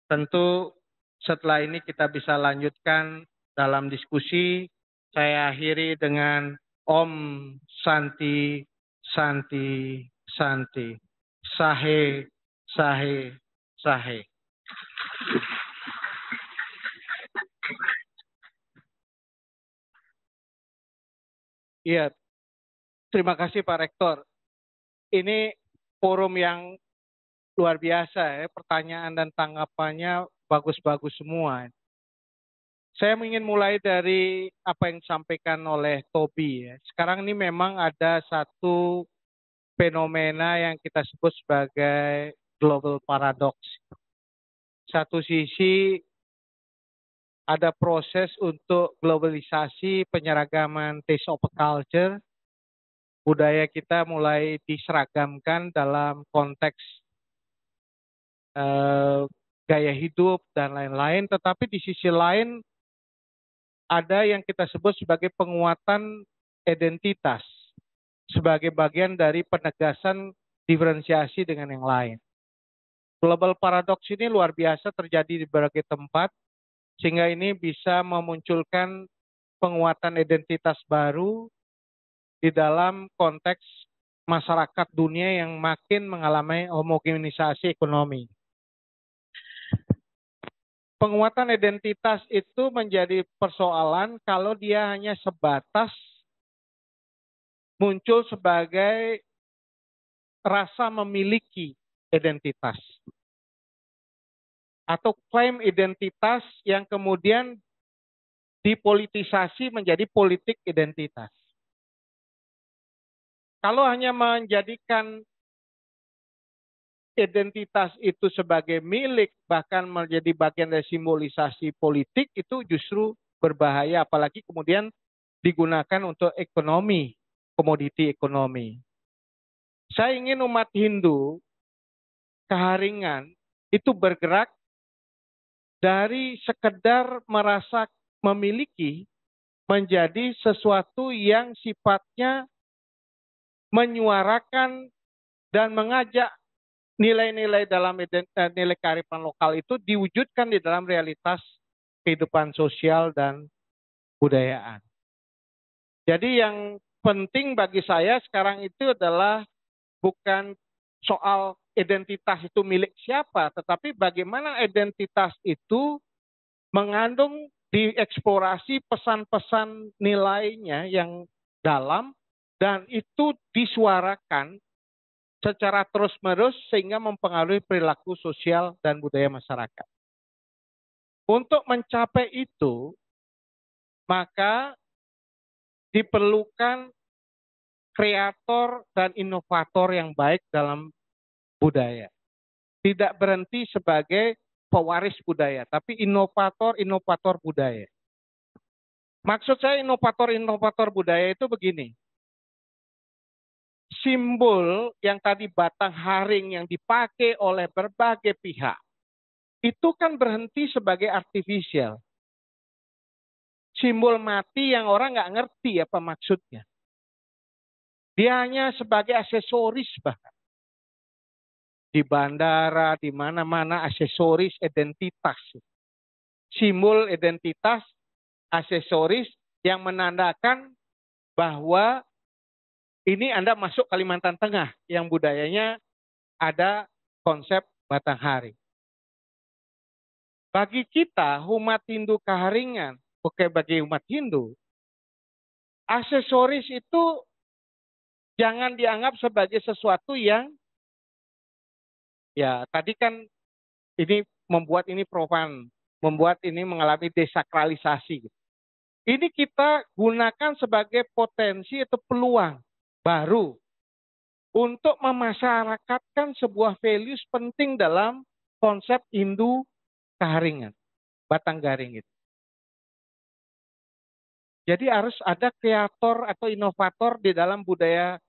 S1: Tentu setelah ini kita bisa lanjutkan dalam diskusi. Saya akhiri dengan Om Santi, Santi, Santi. Sahe, Sahe, Sahe. Iya, terima kasih Pak Rektor. Ini forum yang luar biasa ya, pertanyaan dan tanggapannya bagus-bagus semua. Saya ingin mulai dari apa yang disampaikan oleh Tobi ya. Sekarang ini memang ada satu fenomena yang kita sebut sebagai global paradox. Satu sisi ada proses untuk globalisasi penyeragaman taste of culture, budaya kita mulai diseragamkan dalam konteks gaya hidup dan lain-lain, tetapi di sisi lain ada yang kita sebut sebagai penguatan identitas sebagai bagian dari penegasan diferensiasi dengan yang lain. Global paradox ini luar biasa terjadi di berbagai tempat, sehingga ini bisa memunculkan penguatan identitas baru di dalam konteks masyarakat dunia yang makin mengalami homogenisasi ekonomi. Penguatan identitas itu menjadi persoalan kalau dia hanya sebatas muncul sebagai rasa memiliki identitas. Atau klaim identitas yang kemudian dipolitisasi menjadi politik identitas. Kalau hanya menjadikan identitas itu sebagai milik, bahkan menjadi bagian dari simbolisasi politik, itu justru berbahaya, apalagi kemudian digunakan untuk ekonomi, komoditi ekonomi. Saya ingin umat Hindu, Keharingan, itu bergerak dari sekedar merasa memiliki menjadi sesuatu yang sifatnya menyuarakan dan mengajak nilai-nilai dalam nilai kearifan lokal itu diwujudkan di dalam realitas kehidupan sosial dan budayaan. Jadi yang penting bagi saya sekarang itu adalah bukan soal identitas itu milik siapa, tetapi bagaimana identitas itu mengandung dieksplorasi pesan-pesan nilainya yang dalam dan itu disuarakan secara terus-menerus sehingga mempengaruhi perilaku sosial dan budaya masyarakat. Untuk mencapai itu, maka diperlukan kreator dan inovator yang baik dalam budaya. Tidak berhenti sebagai pewaris budaya, tapi inovator-inovator budaya. Maksud saya inovator-inovator budaya itu begini. Simbol yang tadi batang haring yang dipakai oleh berbagai pihak, itu kan berhenti sebagai artifisial. Simbol mati yang orang nggak ngerti apa maksudnya. Dia hanya sebagai aksesoris bahkan. Di bandara, di mana-mana aksesoris identitas. Simbol identitas, aksesoris yang menandakan bahwa ini Anda masuk Kalimantan Tengah yang budayanya ada konsep batang haring. Bagi kita, umat Hindu Keharingan, bagi umat Hindu, aksesoris itu jangan dianggap sebagai sesuatu yang, ya tadi kan ini membuat ini profan, membuat ini mengalami desakralisasi. Ini kita gunakan sebagai potensi atau peluang baru untuk memasyarakatkan sebuah values penting dalam konsep Hindu Keharingan, batang garing itu. Jadi harus ada kreator atau inovator di dalam budaya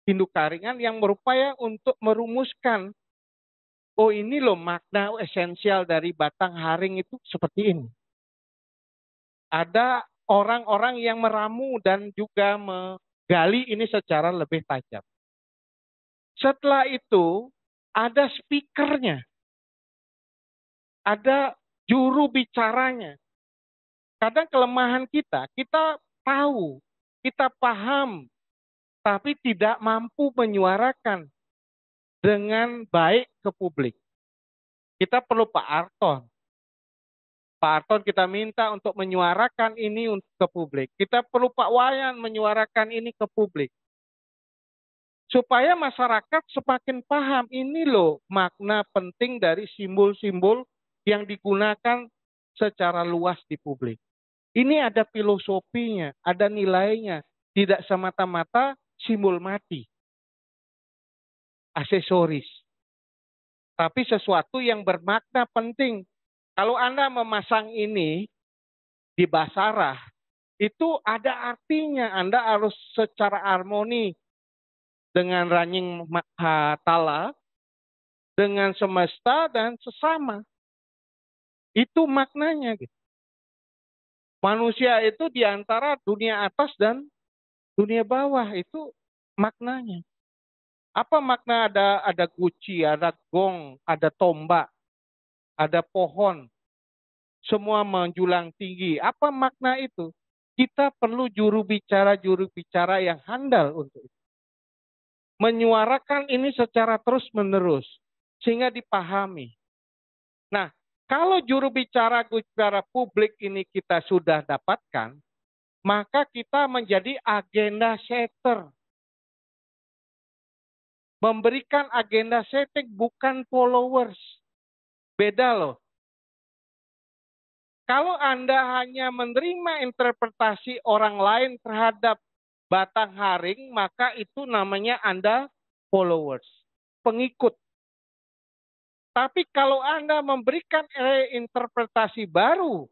S1: Hindu Keharingan yang berupaya untuk merumuskan, oh ini loh makna esensial dari batang haring itu seperti ini. Ada orang-orang yang meramu dan juga menggali ini secara lebih tajam. Setelah itu ada speakernya, ada juru bicaranya. Kadang kelemahan kita tahu kita paham, tapi tidak mampu menyuarakan dengan baik ke publik. Kita perlu Pak Arton. Pak Arton kita minta untuk menyuarakan ini ke publik. Kita perlu Pak Wayan menyuarakan ini ke publik. Supaya masyarakat semakin paham ini loh makna penting dari simbol-simbol yang digunakan secara luas di publik. Ini ada filosofinya, ada nilainya. Tidak semata-mata simbol mati. Aksesoris. Tapi sesuatu yang bermakna penting. Kalau Anda memasang ini di basarah, itu ada artinya. Anda harus secara harmoni dengan Ranying Mahatala, dengan semesta dan sesama. Itu maknanya. Manusia itu di antara dunia atas dan dunia bawah. Itu maknanya. Apa makna ada guci, ada gong, ada tombak, ada pohon, semua menjulang tinggi. Apa makna itu? Kita perlu juru bicara yang handal untuk itu. Menyuarakan ini secara terus-menerus, sehingga dipahami. Nah, kalau juru bicara publik ini kita sudah dapatkan, maka kita menjadi agenda setter. Memberikan agenda setting bukan followers. Beda loh. Kalau Anda hanya menerima interpretasi orang lain terhadap batang haring, maka itu namanya Anda followers, pengikut. Tapi kalau Anda memberikan interpretasi baru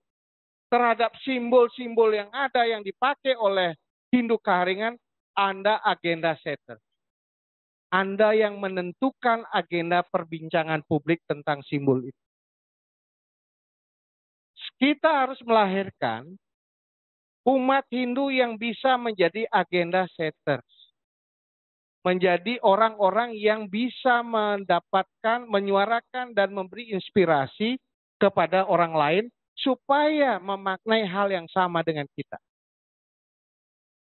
S1: terhadap simbol-simbol yang ada yang dipakai oleh Hindu Keharingan, Anda agenda setter. Anda yang menentukan agenda perbincangan publik tentang simbol itu. Kita harus melahirkan umat Hindu yang bisa menjadi agenda setters. Menjadi orang-orang yang bisa mendapatkan, menyuarakan, dan memberi inspirasi kepada orang lain supaya memaknai hal yang sama dengan kita.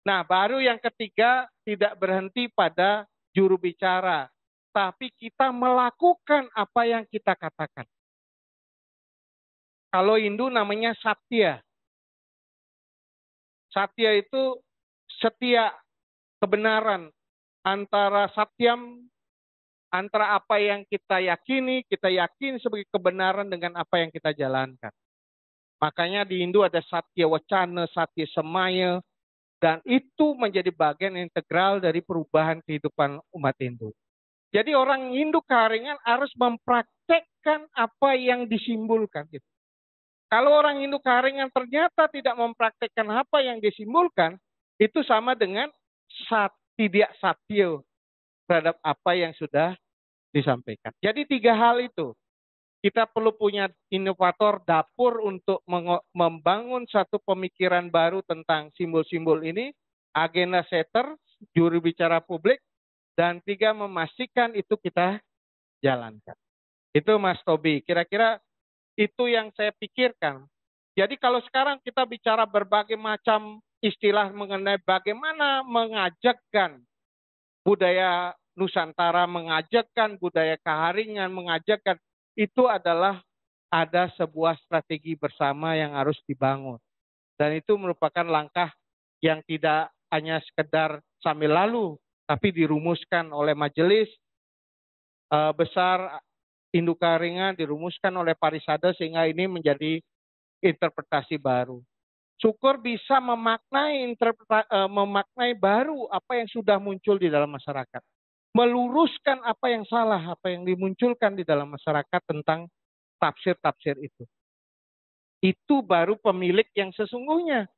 S1: Nah, baru yang ketiga, tidak berhenti pada juru bicara, tapi kita melakukan apa yang kita katakan. Kalau Hindu namanya Satya. Satya itu setia, kebenaran. Antara Satyam, antara apa yang kita yakini sebagai kebenaran dengan apa yang kita jalankan. Makanya di Hindu ada Satya Wacana, Satya Semaya, dan itu menjadi bagian integral dari perubahan kehidupan umat Hindu. Jadi orang Hindu Keharingan harus mempraktekkan apa yang disimbolkan. Kalau orang Hindu Keharingan ternyata tidak mempraktekkan apa yang disimbolkan, itu sama dengan tidak satya terhadap apa yang sudah disampaikan. Jadi 3 hal itu. Kita perlu punya inovator dapur untuk membangun satu pemikiran baru tentang simbol-simbol ini, agenda setter, juru bicara publik, dan 3 memastikan itu kita jalankan. Itu Mas Tobi, kira-kira itu yang saya pikirkan. Jadi kalau sekarang kita bicara berbagai macam istilah mengenai bagaimana mengajakkan budaya Nusantara, mengajakkan budaya Keharingan, mengajakkan, itu adalah ada sebuah strategi bersama yang harus dibangun. Dan itu merupakan langkah yang tidak hanya sekedar sambil lalu, tapi dirumuskan oleh majelis besar Hindu Keharingan, dirumuskan oleh Parisada sehingga ini menjadi interpretasi baru. Syukur bisa memaknai baru apa yang sudah muncul di dalam masyarakat. Meluruskan apa yang salah, apa yang dimunculkan di dalam masyarakat tentang tafsir-tafsir itu. Itu baru pemilik yang sesungguhnya.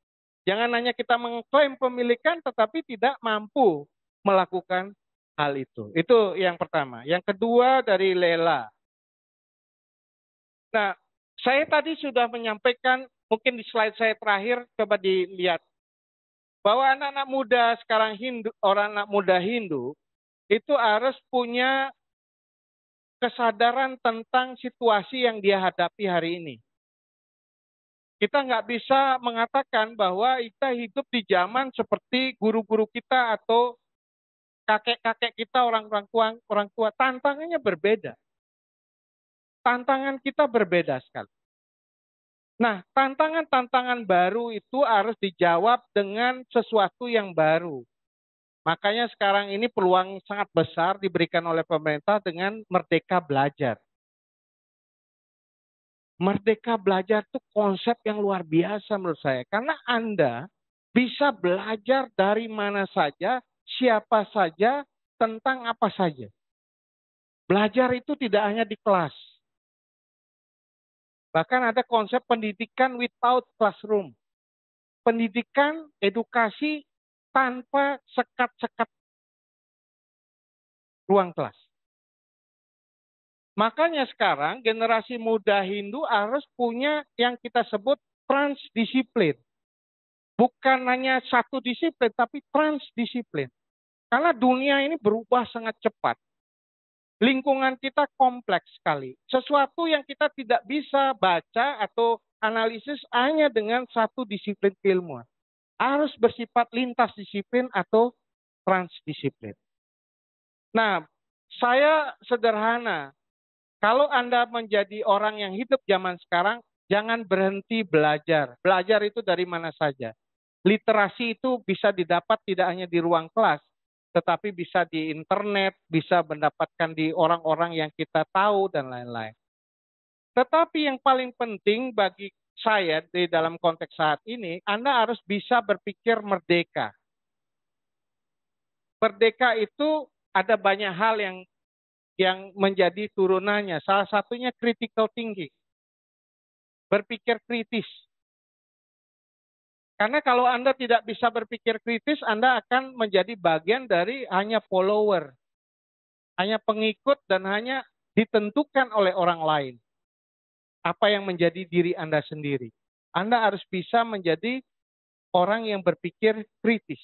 S1: Jangan hanya kita mengklaim pemilikan tetapi tidak mampu melakukan hal itu. Itu yang pertama. Yang kedua dari Lela. Nah, saya tadi sudah menyampaikan, mungkin di slide saya terakhir, coba dilihat. Bahwa anak-anak muda sekarang Hindu, orang anak muda Hindu, itu harus punya kesadaran tentang situasi yang dia hadapi hari ini. Kita nggak bisa mengatakan bahwa kita hidup di zaman seperti guru-guru kita atau kakek-kakek kita, orang tua. Tantangannya berbeda. Tantangan kita berbeda sekali. Nah, tantangan-tantangan baru itu harus dijawab dengan sesuatu yang baru. Makanya sekarang ini peluang sangat besar diberikan oleh pemerintah dengan Merdeka Belajar. Merdeka Belajar itu konsep yang luar biasa menurut saya. Karena Anda bisa belajar dari mana saja, siapa saja, tentang apa saja. Belajar itu tidak hanya di kelas. Bahkan ada konsep pendidikan without classroom. Pendidikan, edukasi tanpa sekat-sekat ruang kelas. Makanya sekarang generasi muda Hindu harus punya yang kita sebut transdisiplin. Bukan hanya satu disiplin, tapi transdisiplin. Karena dunia ini berubah sangat cepat. Lingkungan kita kompleks sekali. Sesuatu yang kita tidak bisa baca atau analisis hanya dengan satu disiplin keilmuan. Harus bersifat lintas disiplin atau transdisiplin. Nah, saya sederhana. Kalau Anda menjadi orang yang hidup zaman sekarang, jangan berhenti belajar. Belajar itu dari mana saja. Literasi itu bisa didapat tidak hanya di ruang kelas, tetapi bisa di internet, bisa mendapatkan di orang-orang yang kita tahu, dan lain-lain. Tetapi yang paling penting bagi saya di dalam konteks saat ini, Anda harus bisa berpikir merdeka. Merdeka itu ada banyak hal yang menjadi turunannya. Salah satunya critical thinking. Berpikir kritis. Karena kalau Anda tidak bisa berpikir kritis, Anda akan menjadi bagian dari hanya follower. Hanya pengikut dan hanya ditentukan oleh orang lain. Apa yang menjadi diri Anda sendiri. Anda harus bisa menjadi orang yang berpikir kritis.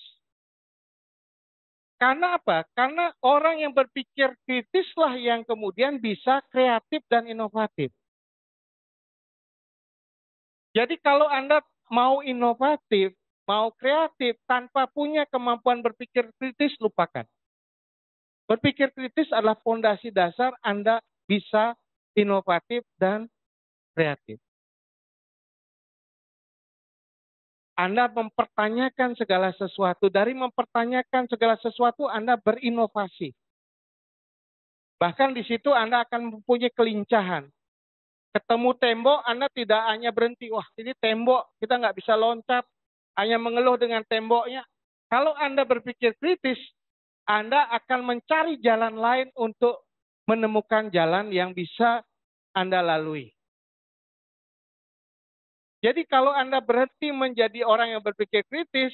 S1: Karena apa? Karena orang yang berpikir kritislah yang kemudian bisa kreatif dan inovatif. Jadi kalau Anda mau inovatif, mau kreatif, tanpa punya kemampuan berpikir kritis, lupakan. Berpikir kritis adalah fondasi dasar Anda bisa inovatif dan kreatif. Anda mempertanyakan segala sesuatu. Dari mempertanyakan segala sesuatu, Anda berinovasi. Bahkan di situ Anda akan mempunyai kelincahan. Ketemu tembok, Anda tidak hanya berhenti. Wah, ini tembok, kita nggak bisa loncat. Hanya mengeluh dengan temboknya. Kalau Anda berpikir kritis, Anda akan mencari jalan lain untuk menemukan jalan yang bisa Anda lalui. Jadi kalau Anda berhenti menjadi orang yang berpikir kritis,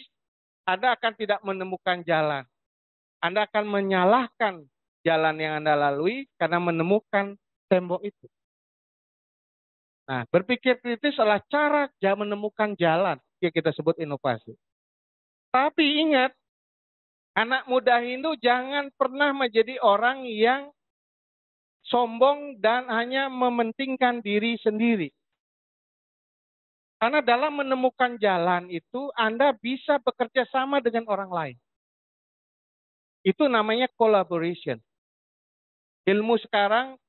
S1: Anda akan tidak menemukan jalan. Anda akan menyalahkan jalan yang Anda lalui karena menemukan tembok itu. Nah, berpikir kritis adalah cara menemukan jalan yang kita sebut inovasi. Tapi ingat, anak muda Hindu jangan pernah menjadi orang yang sombong dan hanya mementingkan diri sendiri. Karena dalam menemukan jalan itu, Anda bisa bekerja sama dengan orang lain. Itu namanya collaboration. Ilmu sekarang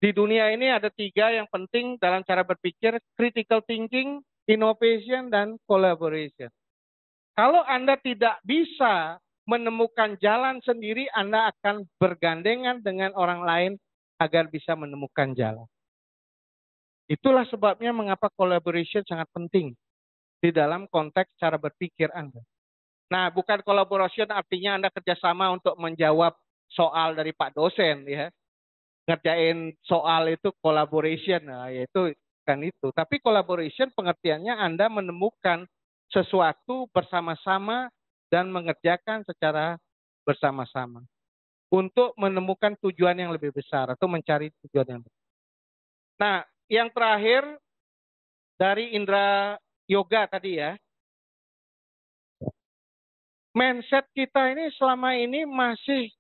S1: di dunia ini ada 3 yang penting dalam cara berpikir: critical thinking, innovation, dan collaboration. Kalau Anda tidak bisa menemukan jalan sendiri, Anda akan bergandengan dengan orang lain agar bisa menemukan jalan. Itulah sebabnya mengapa collaboration sangat penting di dalam konteks cara berpikir Anda. Nah, bukan collaboration artinya Anda kerjasama untuk menjawab soal dari Pak dosen, ya. Ngerjain soal itu collaboration, nah, yaitu kan itu. Tapi collaboration pengertiannya Anda menemukan sesuatu bersama-sama dan mengerjakan secara bersama-sama untuk menemukan tujuan yang lebih besar atau mencari tujuan yang besar. Nah, yang terakhir dari Indra Yoga tadi, ya. Mindset kita ini selama ini masih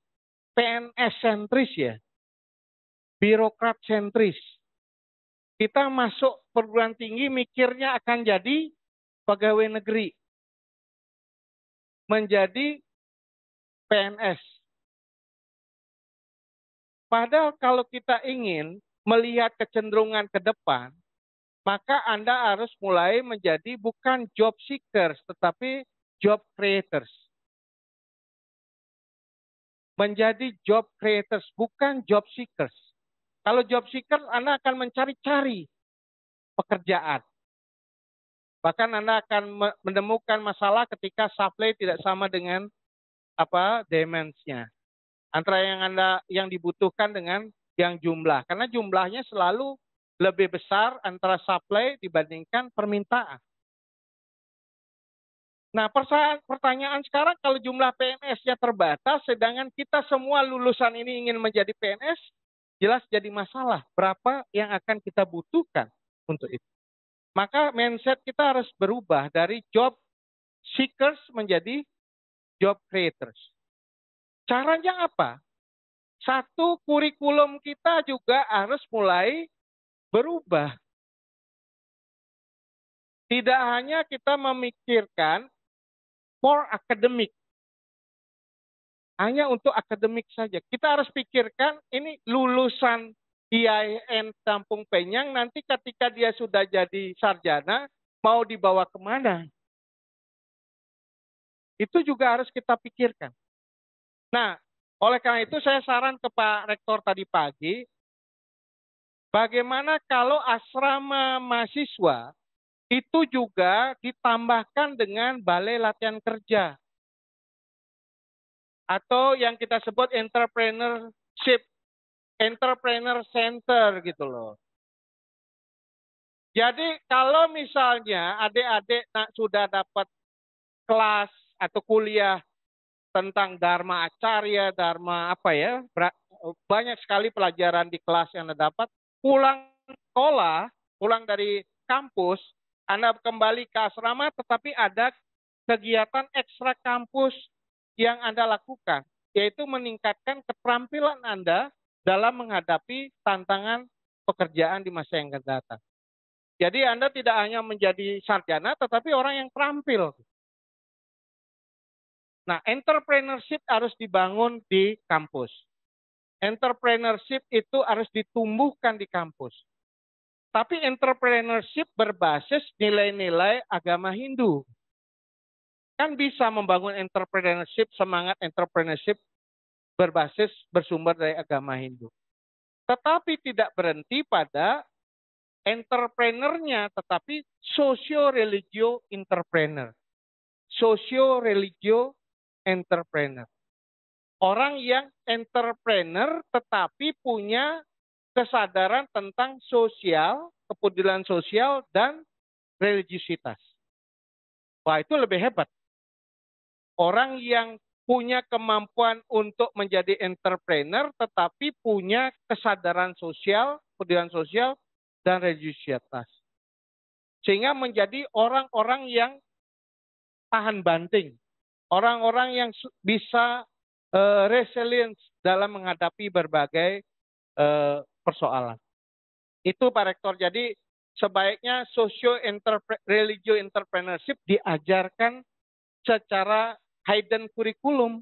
S1: PNS sentris, ya. Birokrat sentris. Kita masuk perguruan tinggi mikirnya akan jadi pegawai negeri, menjadi PNS. Padahal kalau kita ingin melihat kecenderungan ke depan, maka Anda harus mulai menjadi bukan job seekers, tetapi job creators. Menjadi job creators, bukan job seekers. Kalau job seekers, Anda akan mencari-cari pekerjaan. Bahkan Anda akan menemukan masalah ketika supply tidak sama dengan demand-nya. Antara yang dibutuhkan dengan yang jumlah. Karena jumlahnya selalu lebih besar antara supply dibandingkan permintaan. Nah, pertanyaan sekarang kalau jumlah PNS-nya terbatas, sedangkan kita semua lulusan ini ingin menjadi PNS, jelas jadi masalah. Berapa yang akan kita butuhkan untuk itu? Maka mindset kita harus berubah dari job seekers menjadi job creators. Caranya apa? Satu, kurikulum kita juga harus mulai berubah. Tidak hanya kita memikirkan for akademik. Hanya untuk akademik saja. Kita harus pikirkan ini lulusan IAIN Kampung Penyang nanti ketika dia sudah jadi sarjana mau dibawa kemana? Itu juga harus kita pikirkan. Nah, oleh karena itu saya saran ke Pak Rektor tadi pagi, bagaimana kalau asrama mahasiswa itu juga ditambahkan dengan balai latihan kerja. Atau yang kita sebut entrepreneurship, entrepreneur center gitu loh. Jadi kalau misalnya adik-adik sudah dapat kelas atau kuliah tentang Dharma Acarya, Dharma banyak sekali pelajaran di kelas yang Anda dapat, pulang sekolah, pulang dari kampus, Anda kembali ke asrama, tetapi ada kegiatan ekstra kampus yang Anda lakukan, yaitu meningkatkan keterampilan Anda dalam menghadapi tantangan pekerjaan di masa yang akan datang. Jadi Anda tidak hanya menjadi sarjana, tetapi orang yang terampil. Nah, entrepreneurship harus dibangun di kampus. Entrepreneurship itu harus ditumbuhkan di kampus. Tapi entrepreneurship berbasis nilai-nilai agama Hindu. Kan bisa membangun entrepreneurship, semangat entrepreneurship berbasis bersumber dari agama Hindu. Tetapi tidak berhenti pada entrepreneurnya, tetapi socio-religio entrepreneur. Socio-religio entrepreneur. Orang yang entrepreneur tetapi punya kesadaran tentang sosial, kepedulian sosial, dan religiusitas. Wah, itu lebih hebat. Orang yang punya kemampuan untuk menjadi entrepreneur tetapi punya kesadaran sosial, kepedulian sosial, dan religiusitas. Sehingga menjadi orang-orang yang tahan banting. Orang-orang yang bisa resilience dalam menghadapi berbagai persoalan. Itu Pak Rektor. Jadi sebaiknya socio-religio entrepreneurship diajarkan secara hidden curriculum.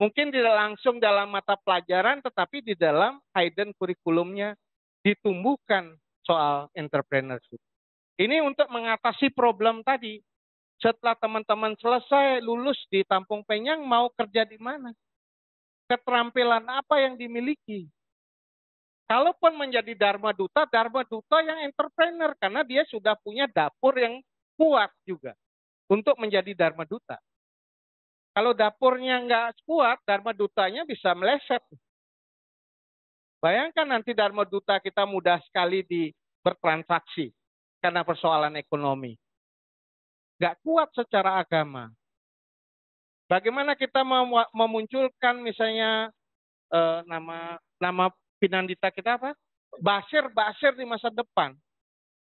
S1: Mungkin tidak langsung dalam mata pelajaran, tetapi di dalam hidden curriculumnya ditumbuhkan soal entrepreneurship. Ini untuk mengatasi problem tadi. Setelah teman-teman selesai lulus di Kampung Penyang, mau kerja di mana? Keterampilan apa yang dimiliki? Kalaupun menjadi Dharma Duta yang entrepreneur, karena dia sudah punya dapur yang kuat juga untuk menjadi Dharma Duta. Kalau dapurnya nggak kuat, Dharma Dutanya bisa meleset. Bayangkan nanti Dharma Duta kita mudah sekali bertransaksi karena persoalan ekonomi. Nggak kuat secara agama. Bagaimana kita memunculkan misalnya nama Pinandita kita apa? Basir di masa depan.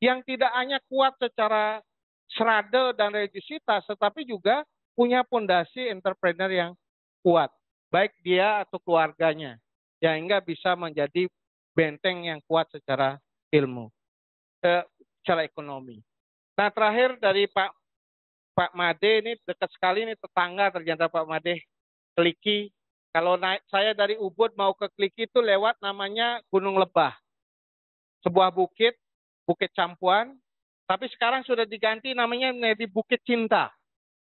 S1: Yang tidak hanya kuat secara serada dan religiusitas, tetapi juga punya fondasi entrepreneur yang kuat. Baik dia atau keluarganya. Sehingga bisa menjadi benteng yang kuat secara ilmu. secara ekonomi. Nah, terakhir dari Pak Made, ini dekat sekali, ini tetangga ternyata Pak Made, Kliki. Kalau naik saya dari Ubud mau ke Kliki itu lewat namanya Gunung Lebah. Sebuah bukit, Bukit Campuan, tapi sekarang sudah diganti namanya menjadi Bukit Cinta.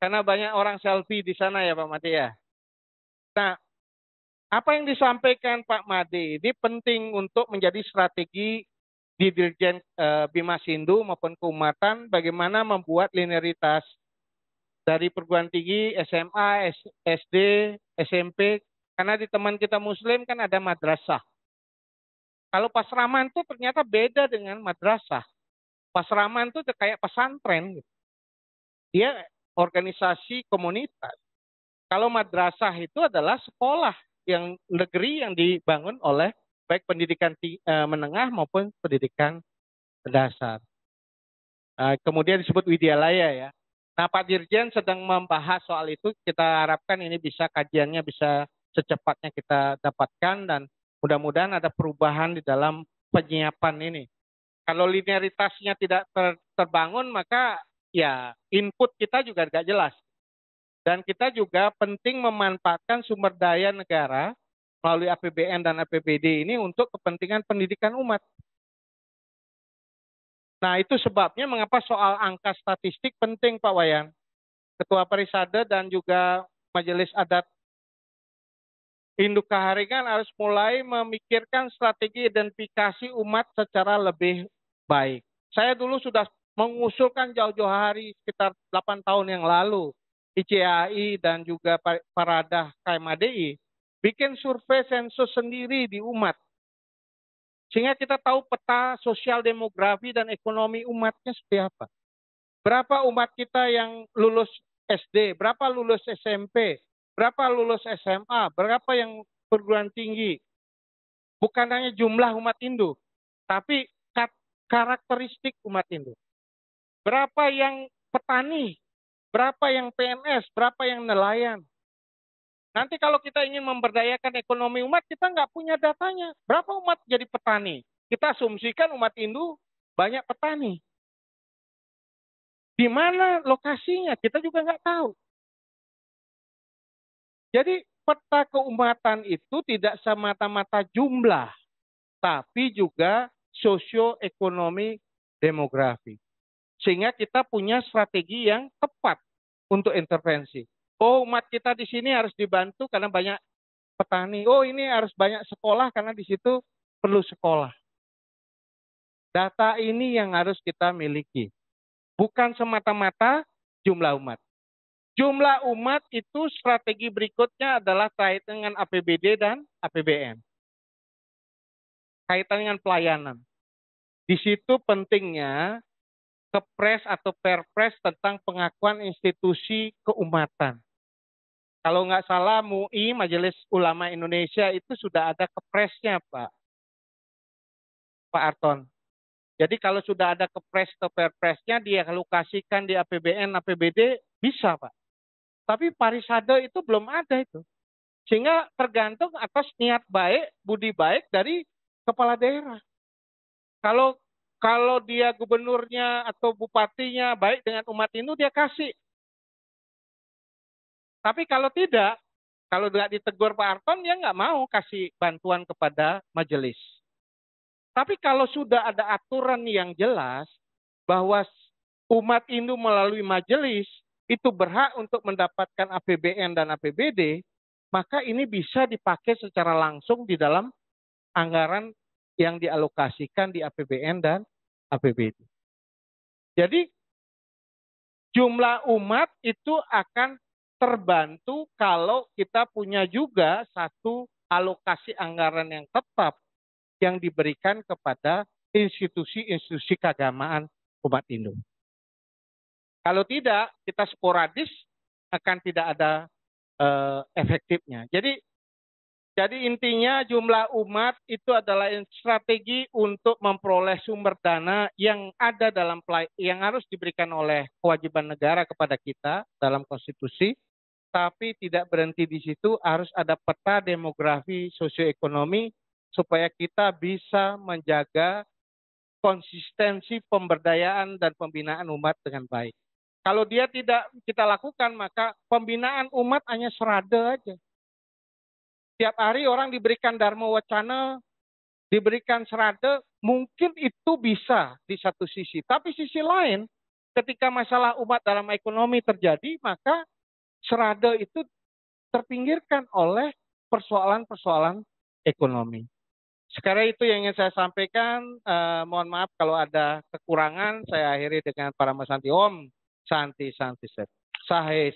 S1: Karena banyak orang selfie di sana ya Pak Made ya. Nah, apa yang disampaikan Pak Made ini penting untuk menjadi strategi di Dirjen Bima Sindu maupun keumatan bagaimana membuat linearitas dari perguruan tinggi, SMA, SD, SMP, karena di teman kita Muslim kan ada madrasah. Kalau pasraman itu ternyata beda dengan madrasah. Pasraman itu kayak pesantren. Dia organisasi komunitas. Kalau madrasah itu adalah sekolah yang negeri yang dibangun oleh baik pendidikan menengah maupun pendidikan dasar. Kemudian disebut Widyalaya ya. Nah, Pak Dirjen sedang membahas soal itu. Kita harapkan ini bisa kajiannya bisa secepatnya kita dapatkan dan mudah-mudahan ada perubahan di dalam penyiapan ini. Kalau linearitasnya tidak terbangun, maka ya input kita juga tidak jelas. Dan kita juga penting memanfaatkan sumber daya negara melalui APBN dan APBD ini untuk kepentingan pendidikan umat. Nah, itu sebabnya mengapa soal angka statistik penting, Pak Wayan. Ketua Parisade dan juga Majelis Adat Induk Kaharingan harus mulai memikirkan strategi identifikasi umat secara lebih baik. Saya dulu sudah mengusulkan jauh-jauh hari sekitar 8 tahun yang lalu, ICAI dan juga Paradah KMADI, bikin survei sensus sendiri di umat. Sehingga kita tahu peta sosial demografi dan ekonomi umatnya seperti apa. Berapa umat kita yang lulus SD, berapa lulus SMP, berapa lulus SMA, berapa yang perguruan tinggi. Bukan hanya jumlah umat Hindu, tapi karakteristik umat Hindu. Berapa yang petani, berapa yang PNS, berapa yang nelayan. Nanti kalau kita ingin memberdayakan ekonomi umat, kita nggak punya datanya. Berapa umat jadi petani? Kita asumsikan umat Hindu banyak petani. Di mana lokasinya? Kita juga nggak tahu. Jadi peta keumatan itu tidak semata-mata jumlah, tapi juga sosioekonomi demografi. Sehingga kita punya strategi yang tepat untuk intervensi. Oh, umat kita di sini harus dibantu karena banyak petani. Oh, ini harus banyak sekolah karena di situ perlu sekolah. Data ini yang harus kita miliki. Bukan semata-mata jumlah umat. Jumlah umat itu strategi berikutnya adalah kaitan dengan APBD dan APBN. Kaitan dengan pelayanan. Di situ pentingnya Kepres atau Perpres tentang pengakuan institusi keumatan. Kalau nggak salah MUI, Majelis Ulama Indonesia itu sudah ada Kepresnya, Pak Arton. Jadi kalau sudah ada Kepres atau Perpresnya, dialokasikan di APBN, APBD, bisa Pak. Tapi Parisade itu belum ada itu. Sehingga tergantung atas niat baik, budi baik dari kepala daerah. Kalau dia gubernurnya atau bupatinya baik dengan umat Hindu, dia kasih. Tapi kalau tidak ditegur Pak Arton, dia nggak mau kasih bantuan kepada majelis. Tapi kalau sudah ada aturan yang jelas bahwa umat Hindu melalui majelis itu berhak untuk mendapatkan APBN dan APBD, maka ini bisa dipakai secara langsung di dalam anggaran yang dialokasikan di APBN dan APBD. Jadi jumlah umat itu akan terbantu kalau kita punya juga satu alokasi anggaran yang tetap yang diberikan kepada institusi-institusi keagamaan umat Hindu. Kalau tidak, kita sporadis akan tidak ada efektifnya. Jadi intinya jumlah umat itu adalah strategi untuk memperoleh sumber dana yang ada yang harus diberikan oleh kewajiban negara kepada kita dalam konstitusi, tapi tidak berhenti di situ, harus ada peta demografi sosioekonomi supaya kita bisa menjaga konsistensi pemberdayaan dan pembinaan umat dengan baik. Kalau dia tidak kita lakukan, maka pembinaan umat hanya serada aja. Tiap hari orang diberikan dharma wacana, diberikan serada, mungkin itu bisa di satu sisi. Tapi sisi lain, ketika masalah umat dalam ekonomi terjadi, maka serada itu terpinggirkan oleh persoalan-persoalan ekonomi. Sekarang itu yang ingin saya sampaikan. Mohon maaf kalau ada kekurangan. Saya akhiri dengan para Santi Om Santi Santi Set. Sahe.